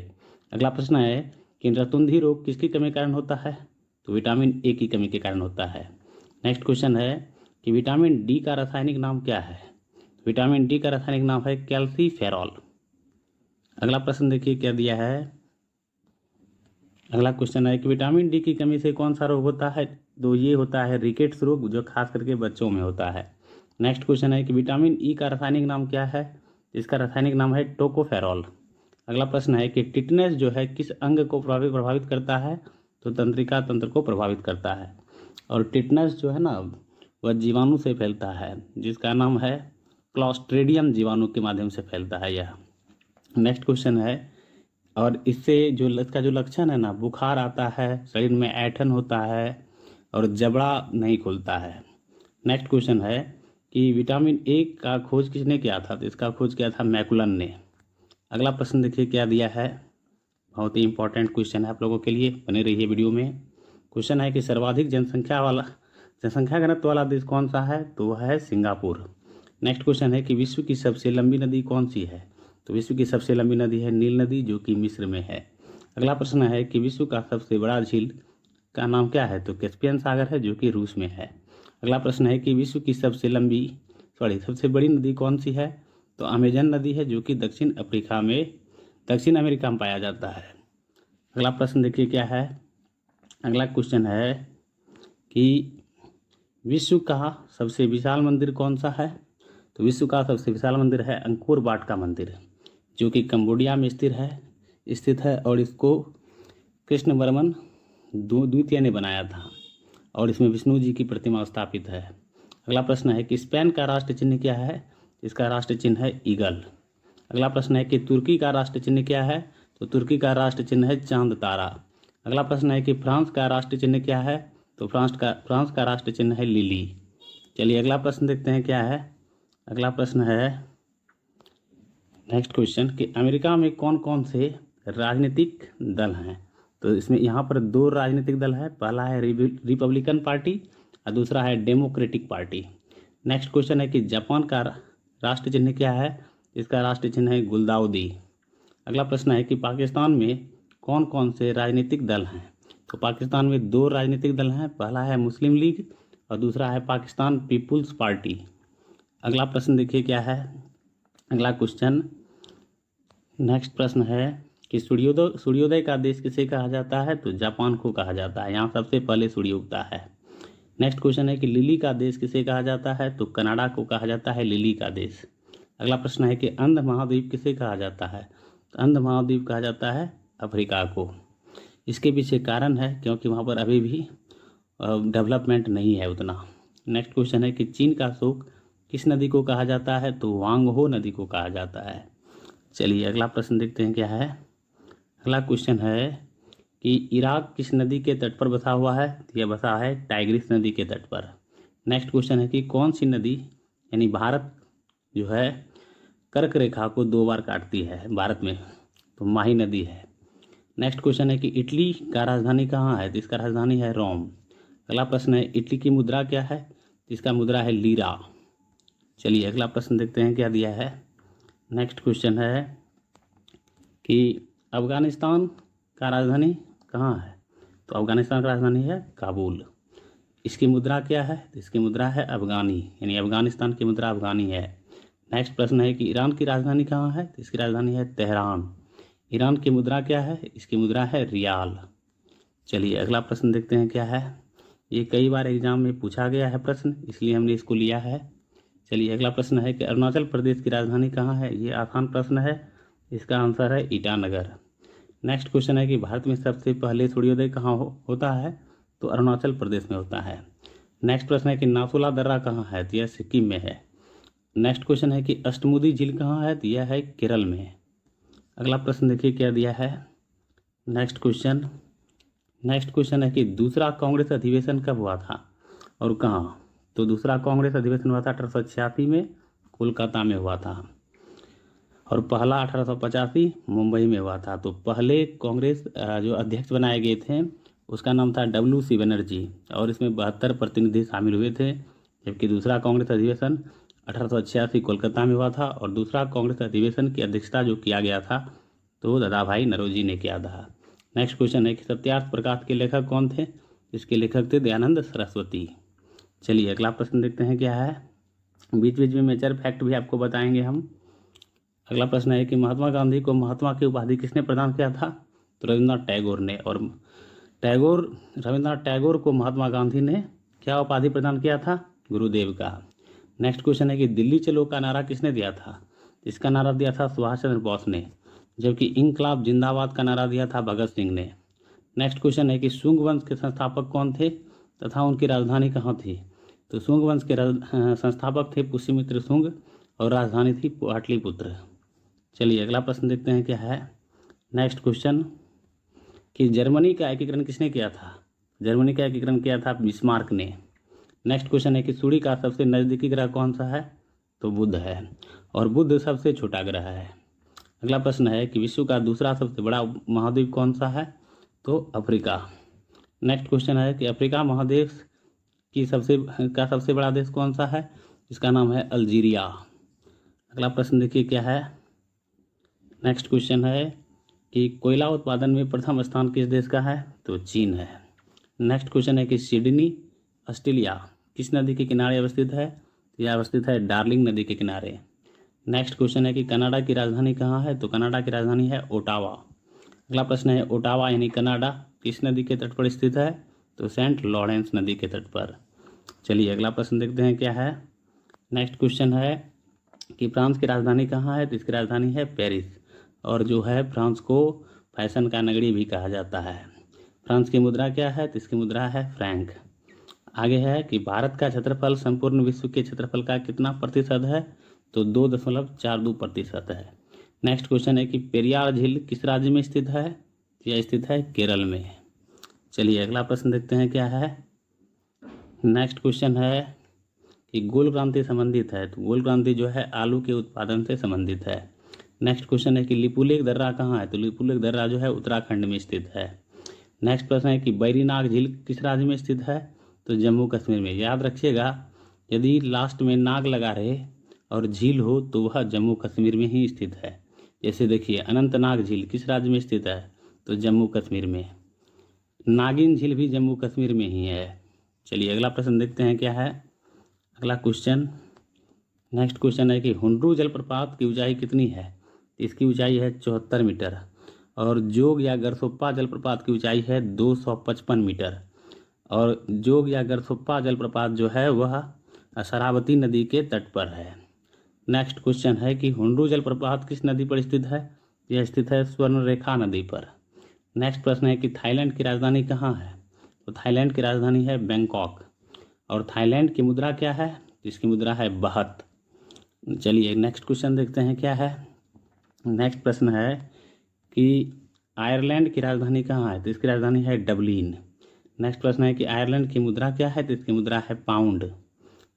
अगला प्रश्न है कि रतुंधी रोग किसकी कमी के कारण होता है, तो विटामिन ए की कमी के कारण होता है। नेक्स्ट क्वेश्चन है कि विटामिन डी का रासायनिक नाम क्या है, विटामिन डी का रासायनिक नाम है कैल्सीफेरॉल। अगला प्रश्न देखिए क्या दिया है। अगला क्वेश्चन है कि विटामिन डी की कमी से कौन सा रोग होता है, तो ये होता है रिकेट्स रोग, जो खास करके बच्चों में होता है। नेक्स्ट क्वेश्चन है कि विटामिन ई का रासायनिक नाम क्या है, इसका रासायनिक नाम है टोकोफेरॉल। अगला प्रश्न है कि टिटनेस जो है किस अंग को प्रभावित करता है, तो तंत्रिका तंत्र को प्रभावित करता है। और टिटनेस जो है ना वह जीवाणु से फैलता है, जिसका नाम है क्लॉस्ट्रेडियम जीवाणु के माध्यम से फैलता है यह। नेक्स्ट क्वेश्चन है और इससे जो इसका जो लक्षण है ना, बुखार आता है, शरीर में ऐंठन होता है और जबड़ा नहीं खुलता है। नेक्स्ट क्वेश्चन है कि विटामिन ए का खोज किसने किया था, तो इसका खोज किया था मैकुलन ने। अगला प्रश्न देखिए क्या दिया है, बहुत ही इंपॉर्टेंट क्वेश्चन है आप लोगों के लिए, बने रहिए वीडियो में। क्वेश्चन है कि सर्वाधिक जनसंख्या घनत्व वाला देश कौन सा है, तो वह है सिंगापुर। नेक्स्ट क्वेश्चन है कि विश्व की सबसे लंबी नदी कौन सी है, तो विश्व की सबसे लंबी नदी है नील नदी, जो कि मिस्र में है। अगला प्रश्न है कि विश्व का सबसे बड़ा झील का नाम क्या है, तो कैस्पियन सागर है, जो कि रूस में है। अगला प्रश्न है कि विश्व की सबसे बड़ी नदी कौन सी है, तो अमेजन नदी है, जो कि दक्षिण अमेरिका में पाया जाता है। अगला प्रश्न देखिए क्या है। अगला क्वेश्चन है कि विश्व का सबसे विशाल मंदिर कौन सा है, तो विश्व का सबसे विशाल मंदिर है अंकोर वाट का मंदिर, जो कि कंबोडिया में स्थित है और इसको कृष्णवर्मन द्वितीय ने बनाया था और इसमें विष्णु जी की प्रतिमा स्थापित है। अगला प्रश्न है कि स्पेन का राष्ट्र चिन्ह क्या है? इसका राष्ट्र चिन्ह है ईगल। अगला प्रश्न है कि तुर्की का राष्ट्र चिन्ह क्या है? तो तुर्की का राष्ट्र चिन्ह है चांद तारा। अगला प्रश्न है कि फ्रांस का राष्ट्र चिन्ह क्या है? तो फ्रांस का राष्ट्र चिन्ह है लिली। चलिए अगला प्रश्न देखते हैं क्या है। अगला प्रश्न है नेक्स्ट क्वेश्चन कि अमेरिका में कौन कौन से राजनीतिक दल हैं? तो इसमें यहाँ पर 2 राजनीतिक दल है, पहला है रिपब्लिकन पार्टी और दूसरा है डेमोक्रेटिक पार्टी। नेक्स्ट क्वेश्चन है कि जापान का राष्ट्र चिन्ह क्या है? इसका राष्ट्र चिन्ह है गुलदाउदी। अगला प्रश्न है कि पाकिस्तान में कौन कौन से राजनीतिक दल हैं? तो पाकिस्तान में 2 राजनीतिक दल हैं, पहला है मुस्लिम लीग और दूसरा है पाकिस्तान पीपुल्स पार्टी। अगला प्रश्न देखिए क्या है। अगला क्वेश्चन नेक्स्ट प्रश्न है कि सूर्योदय का देश किसे कहा जाता है? तो जापान को कहा जाता है, यहाँ सबसे पहले सूर्य उगता है। नेक्स्ट क्वेश्चन है कि लिली का देश किसे कहा जाता है? तो कनाडा को कहा जाता है लिली का देश। अगला प्रश्न है कि अंध महाद्वीप किसे कहा जाता है? तो अंध महाद्वीप कहा जाता है अफ्रीका को। इसके पीछे कारण है क्योंकि वहाँ पर अभी भी डेवलपमेंट नहीं है उतना। नेक्स्ट क्वेश्चन है कि चीन का अशोक किस नदी को कहा जाता है? तो वांगहो नदी को कहा जाता है। चलिए अगला प्रश्न देखते हैं क्या है। अगला क्वेश्चन है कि इराक किस नदी के तट पर बसा हुआ है? तो यह बसा है टाइग्रिस नदी के तट पर। नेक्स्ट क्वेश्चन है कि कौन सी नदी यानी भारत जो है कर्क रेखा को 2 बार काटती है भारत में? तो माही नदी है। नेक्स्ट क्वेश्चन है कि इटली का राजधानी कहाँ है? तो इसका राजधानी है रोम। अगला प्रश्न है इटली की मुद्रा क्या है? तो इसका मुद्रा है लीरा। चलिए अगला प्रश्न देखते हैं क्या दिया है। नेक्स्ट क्वेश्चन है कि अफगानिस्तान का राजधानी कहाँ है? तो अफगानिस्तान का राजधानी है काबुल। इसकी मुद्रा क्या है? तो इसकी मुद्रा है अफगानी, यानी अफगानिस्तान की मुद्रा अफगानी है। नेक्स्ट प्रश्न है कि ईरान की राजधानी कहाँ है? तो इसकी राजधानी है तेहरान। ईरान की मुद्रा क्या है? इसकी मुद्रा है रियाल। चलिए अगला प्रश्न देखते हैं क्या है। ये कई बार एग्जाम में पूछा गया है प्रश्न, इसलिए हमने इसको लिया है। चलिए अगला प्रश्न है कि अरुणाचल प्रदेश की राजधानी कहाँ है? ये आसान प्रश्न है, इसका आंसर है ईटानगर। नेक्स्ट क्वेश्चन है कि भारत में सबसे पहले सूर्योदय कहाँ होता है? तो अरुणाचल प्रदेश में होता है। नेक्स्ट प्रश्न है कि नाथुला दर्रा कहाँ है? तो यह सिक्किम में है। नेक्स्ट क्वेश्चन है कि अष्टमुदी झील कहाँ है? तो यह है केरल में। अगला प्रश्न देखिए क्या दिया है। नेक्स्ट क्वेश्चन है कि दूसरा कांग्रेस अधिवेशन कब हुआ था और कहाँ? तो दूसरा कांग्रेस अधिवेशन हुआ था 1886 में, कोलकाता में हुआ था। और पहला 1885 मुंबई में हुआ था। तो पहले कांग्रेस जो अध्यक्ष बनाए गए थे उसका नाम था WC बनर्जी और इसमें 72 प्रतिनिधि शामिल हुए थे। जबकि दूसरा कांग्रेस अधिवेशन 1886 कोलकाता में हुआ था और दूसरा कांग्रेस अधिवेशन की अध्यक्षता जो किया गया था तो दादा भाई नौरोजी ने किया था। नेक्स्ट क्वेश्चन है कि सत्यार्थ प्रकाश के लेखक कौन थे? इसके लेखक थे दयानंद सरस्वती। चलिए अगला प्रश्न देखते हैं क्या है। बीच बीच में मेजर फैक्ट भी आपको बताएंगे हम। अगला प्रश्न है कि महात्मा गांधी को महात्मा की उपाधि किसने प्रदान किया था? तो रविंद्रनाथ टैगोर ने। और रविंद्रनाथ टैगोर को महात्मा गांधी ने क्या उपाधि प्रदान किया था? गुरुदेव का। नेक्स्ट क्वेश्चन है कि दिल्ली चलो का नारा किसने दिया था? इसका नारा दिया था सुभाष चंद्र बोस ने। जबकि इंकलाब जिंदाबाद का नारा दिया था भगत सिंह ने। नेक्स्ट क्वेश्चन है कि शुंग वंश के संस्थापक कौन थे तथा उनकी राजधानी कहाँ थी? तो शुंग वंश के संस्थापक थे पुष्यमित्र शुंग और राजधानी थी पाटलिपुत्र। चलिए अगला प्रश्न देखते हैं क्या है। नेक्स्ट क्वेश्चन कि जर्मनी का एकीकरण किसने किया था? जर्मनी का एकीकरण किया था बिस्मार्क ने। नेक्स्ट क्वेश्चन है कि सूर्य का सबसे नज़दीकी ग्रह कौन सा है? तो बुध है और बुध सबसे छोटा ग्रह है। अगला प्रश्न है कि विश्व का दूसरा सबसे बड़ा महाद्वीप कौन सा है? तो अफ्रीका। नेक्स्ट क्वेश्चन है कि अफ्रीका महादेश की सबसे बड़ा देश कौन सा है? इसका नाम है अल्जीरिया। अगला प्रश्न देखिए क्या है। नेक्स्ट क्वेश्चन है कि कोयला उत्पादन में प्रथम स्थान किस देश का है? तो चीन है। नेक्स्ट क्वेश्चन है कि सिडनी ऑस्ट्रेलिया किस नदी के किनारे अवस्थित है? तो यह अवस्थित है डार्लिंग नदी के किनारे। नेक्स्ट क्वेश्चन है कि कनाडा की राजधानी कहाँ है? तो कनाडा की राजधानी है ओटावा। अगला प्रश्न है ओटावा यानी कनाडा किस नदी के तट पर स्थित है? तो सेंट लॉरेंस नदी के तट पर। चलिए अगला प्रश्न देखते हैं क्या है। नेक्स्ट क्वेश्चन है कि फ्रांस की राजधानी कहाँ है? तो इसकी राजधानी है पेरिस। और जो है फ्रांस को फैशन का नगरी भी कहा जाता है। फ्रांस की मुद्रा क्या है? तो इसकी मुद्रा है फ्रैंक। आगे है कि भारत का क्षेत्रफल संपूर्ण विश्व के क्षेत्रफल का कितना प्रतिशत है? तो 2.42% है। नेक्स्ट क्वेश्चन है कि पेरियार झील किस राज्य में स्थित है? यह स्थित है केरल में। चलिए अगला प्रश्न देखते हैं क्या है। नेक्स्ट क्वेश्चन है कि गोल क्रांति संबंधित है, तो गोल क्रांति जो है आलू के उत्पादन से संबंधित है। नेक्स्ट क्वेश्चन है कि लिपुलेख दर्रा कहाँ है? तो लिपुलेख दर्रा जो है उत्तराखंड में स्थित है। नेक्स्ट प्रश्न है कि बैरीनाग झील किस राज्य में स्थित है? तो जम्मू कश्मीर में। याद रखिएगा, यदि लास्ट में नाग लगा रहे और झील हो तो वह जम्मू कश्मीर में ही स्थित है। जैसे देखिए अनंतनाग झील किस राज्य में स्थित है? तो जम्मू कश्मीर में। नागिन झील भी जम्मू कश्मीर में ही है। चलिए अगला प्रश्न देखते हैं क्या है। अगला क्वेश्चन, नेक्स्ट क्वेश्चन है कि हुंड्रू जलप्रपात की ऊंचाई कितनी है? इसकी ऊंचाई है 74 मीटर। और जोग या गरसोप्पा जलप्रपात की ऊंचाई है 255 मीटर। और जोग या गरसोप्पा जलप्रपात जो है वह शरावती नदी के तट पर है। नेक्स्ट क्वेश्चन है कि हुंड्रू जलप्रपात किस नदी पर स्थित है? यह स्थित है स्वर्णरेखा नदी पर। नेक्स्ट प्रश्न है कि थाईलैंड की राजधानी कहाँ है? तो थाईलैंड की राजधानी है बैंकॉक। और थाईलैंड की मुद्रा क्या है? इसकी मुद्रा है बाहत। चलिए नेक्स्ट क्वेश्चन देखते हैं क्या है। नेक्स्ट प्रश्न है कि आयरलैंड की राजधानी कहाँ है? तो इसकी राजधानी है डबलिन। नेक्स्ट प्रश्न है कि आयरलैंड की मुद्रा क्या है? तो इसकी मुद्रा है पाउंड।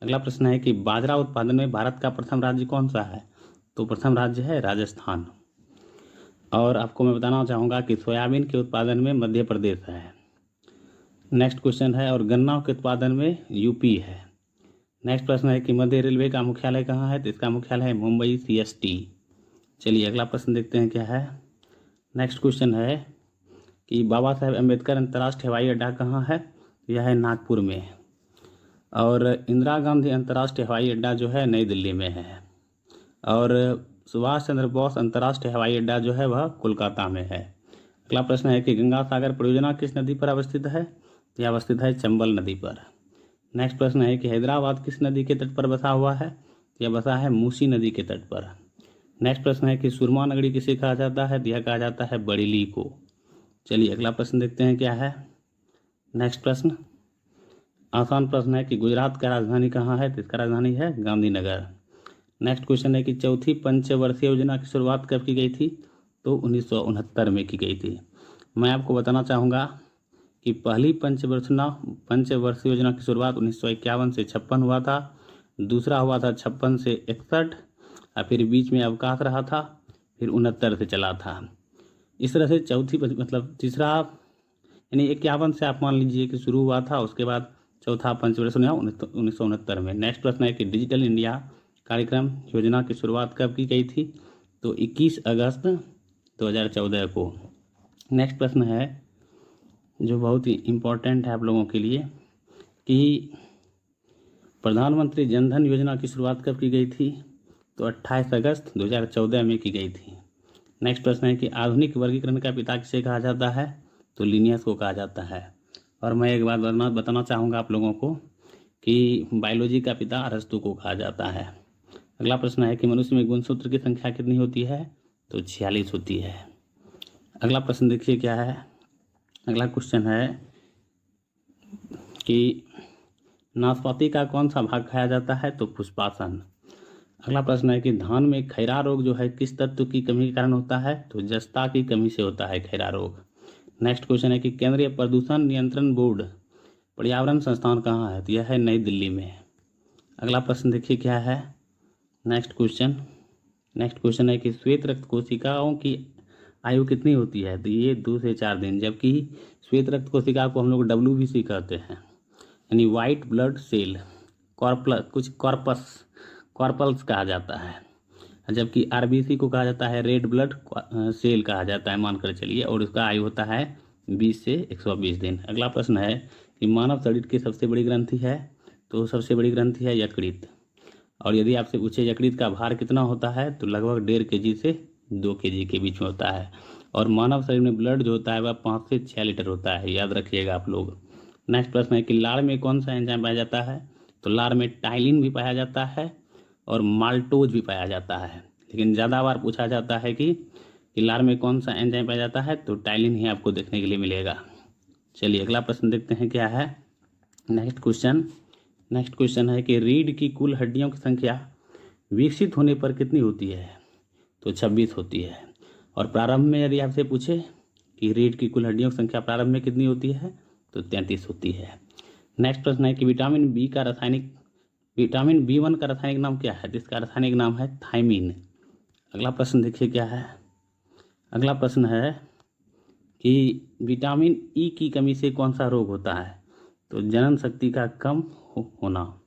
अगला प्रश्न है कि बाजरा उत्पादन में भारत का प्रथम राज्य कौन सा है? तो प्रथम राज्य है राजस्थान। और आपको मैं बताना चाहूँगा कि सोयाबीन के उत्पादन में मध्य प्रदेश है। नेक्स्ट क्वेश्चन है और गन्ना के उत्पादन में यूपी है। नेक्स्ट प्रश्न है कि मध्य रेलवे का मुख्यालय कहाँ है? तो इसका मुख्यालय है मुंबई CST। चलिए अगला प्रश्न देखते हैं क्या है। नेक्स्ट क्वेश्चन है कि बाबा साहेब अम्बेडकर अंतर्राष्ट्रीय हवाई अड्डा कहाँ है? यह है नागपुर में। और इंदिरा गांधी अंतर्राष्ट्रीय हवाई अड्डा जो है नई दिल्ली में है। और सुभाष चंद्र बोस अंतर्राष्ट्रीय हवाई अड्डा जो है वह कोलकाता में है। अगला प्रश्न है कि गंगा सागर परियोजना किस नदी पर अवस्थित है? यह अवस्थित है चंबल नदी पर। नेक्स्ट प्रश्न है कि हैदराबाद किस नदी के तट पर बसा हुआ है? यह बसा है मूसी नदी के तट पर। नेक्स्ट प्रश्न है कि सुरमा नगरी किसे कहा जाता है? यह कहा जाता है बरेली को। चलिए अगला प्रश्न देखते हैं क्या है। नेक्स्ट प्रश्न आसान प्रश्न है कि गुजरात का राजधानी कहाँ है? तो इसका राजधानी है गांधीनगर। नेक्स्ट क्वेश्चन है कि चौथी पंचवर्षीय योजना की शुरुआत कब की गई थी? तो 1969 में की गई थी। मैं आपको बताना चाहूँगा कि पहली पंचवर्षीय योजना की शुरुआत 1951 से 56 हुआ था। दूसरा हुआ था 56 से 61 और फिर बीच में अवकाश रहा था, फिर 69 से चला था। इस तरह से चौथी मतलब तीसरा यानी 51 से आप मान लीजिए कि शुरू हुआ था, उसके बाद चौथा पंचवर्ष 1969 में। नेक्स्ट प्रश्न है कि डिजिटल इंडिया कार्यक्रम योजना की शुरुआत कब की गई थी? तो 21 अगस्त 2014 को। नेक्स्ट प्रश्न है जो बहुत ही इम्पोर्टेंट है आप लोगों के लिए कि प्रधानमंत्री जनधन योजना की शुरुआत कब की गई थी? तो 28 अगस्त 2014 में की गई थी। नेक्स्ट प्रश्न है कि आधुनिक वर्गीकरण का पिता किसे कहा जाता है? तो लिनियस को कहा जाता है। और मैं एक बात बताना चाहूँगा आप लोगों को कि बायोलॉजी का पिता अरस्तु को कहा जाता है। अगला प्रश्न है कि मनुष्य में गुणसूत्र की संख्या कितनी होती है? तो 46 होती है। अगला प्रश्न देखिए क्या है। अगला क्वेश्चन है कि नाशपाती का कौन सा भाग खाया जाता है? तो पुष्पासन। अगला प्रश्न है कि धान में खैरा रोग जो है किस तत्व की कमी के कारण होता है? तो जस्ता की कमी से होता है खैरा रोग। नेक्स्ट क्वेश्चन है कि केंद्रीय प्रदूषण नियंत्रण बोर्ड पर्यावरण संस्थान कहाँ है? तो यह है नई दिल्ली में। अगला प्रश्न देखिए क्या है। नेक्स्ट क्वेश्चन है कि श्वेत रक्त कोशिकाओं की आयु कितनी होती है? तो ये 2 से 4 दिन, जबकि श्वेत रक्त कोशिका को हम लोग WBC कहते हैं, यानी वाइट ब्लड सेल कॉर्पल्स कहा जाता है, जबकि RBC को कहा जाता है रेड ब्लड सेल कहा जाता है, मानकर चलिए। और उसका आयु होता है 20 से 120 दिन। अगला प्रश्न है कि मानव शरीर की सबसे बड़ी ग्रंथि है? तो सबसे बड़ी ग्रंथि है यकृत। और यदि आपसे पूछे यकृत का भार कितना होता है? तो लगभग 1.5 kg से 2 kg के बीच में होता है। और मानव शरीर में ब्लड जो होता है वह 5 से 6 लीटर होता है, याद रखिएगा आप लोग। नेक्स्ट प्रश्न है कि लार में कौन सा एंजाइम पाया जाता है? तो लार में टाइलिन भी पाया जाता है और माल्टोज भी पाया जाता है, लेकिन ज़्यादा बार पूछा जाता है कि कि लार में कौन सा एंजाइम पाया जाता है, तो टाइलिन ही आपको देखने के लिए मिलेगा। चलिए अगला प्रश्न देखते हैं क्या है। नेक्स्ट क्वेश्चन है कि रीढ़ की कुल हड्डियों की संख्या विकसित होने पर कितनी होती है, तो 26 होती है। और प्रारंभ में यदि आपसे पूछे कि रीढ़ की कुल हड्डियों की संख्या प्रारंभ में कितनी होती है, तो 33 होती है। नेक्स्ट प्रश्न है कि विटामिन B1 का रासायनिक नाम क्या है, जिसका रासायनिक नाम है थायमीन। अगला प्रश्न देखिए क्या है। अगला प्रश्न है कि विटामिन E की कमी से कौन सा रोग होता है, तो जनन शक्ति का कम होना।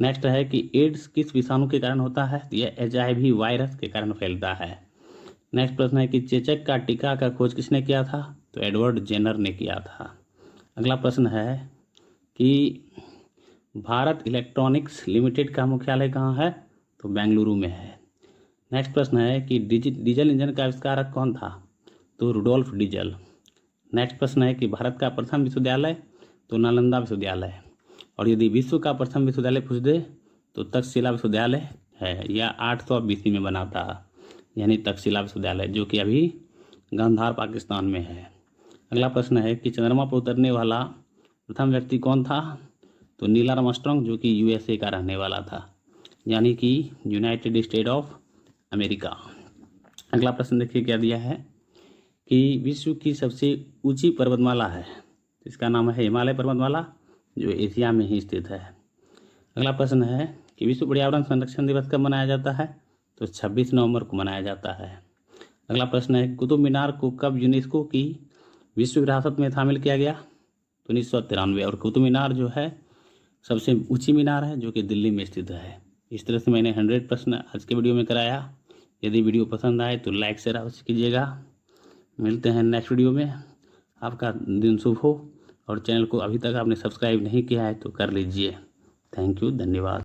नेक्स्ट है कि एड्स किस विषाणु के कारण होता है, तो यह HIV वायरस के कारण फैलता है। नेक्स्ट प्रश्न है कि चेचक का टीका का खोज किसने किया था, तो एडवर्ड जेनर ने किया था। अगला प्रश्न है कि भारत इलेक्ट्रॉनिक्स लिमिटेड का मुख्यालय कहाँ है, तो बेंगलुरु में है। नेक्स्ट प्रश्न है कि डीजल इंजन का आविष्कारक कौन था, तो रुडोल्फ डीजल। नेक्स्ट प्रश्न है कि भारत का प्रथम विश्वविद्यालय, तो नालंदा विश्वविद्यालय। और यदि विश्व का प्रथम विश्वविद्यालय पूछ दे तो तक्षशिला विश्वविद्यालय है, यह 800 BC में बना था, यानी तक्षशिला विश्वविद्यालय, जो कि अभी गांधार पाकिस्तान में है। अगला प्रश्न है कि चंद्रमा पर उतरने वाला प्रथम व्यक्ति कौन था, तो नील आर्मस्ट्रांग, जो कि USA का रहने वाला था, यानी कि यूनाइटेड स्टेट ऑफ अमेरिका। अगला प्रश्न देखिए क्या दिया है कि विश्व की सबसे ऊंची पर्वतमाला है, इसका नाम है हिमालय पर्वतमाला, जो एशिया में ही स्थित है। अगला प्रश्न है कि विश्व पर्यावरण संरक्षण दिवस कब मनाया जाता है, तो 26 नवंबर को मनाया जाता है। अगला प्रश्न है कुतुब मीनार को कब यूनेस्को की विश्व विरासत में शामिल किया गया, तो 1993। और कुतुब मीनार जो है सबसे ऊंची मीनार है, जो कि दिल्ली में स्थित है। इस तरह से मैंने 100 प्रश्न आज के वीडियो में कराया। यदि वीडियो पसंद आए तो लाइक शेयर अवश्य कीजिएगा। मिलते हैं नेक्स्ट वीडियो में। आपका दिन शुभ हो, और चैनल को अभी तक आपने सब्सक्राइब नहीं किया है तो कर लीजिए। थैंक यू, धन्यवाद।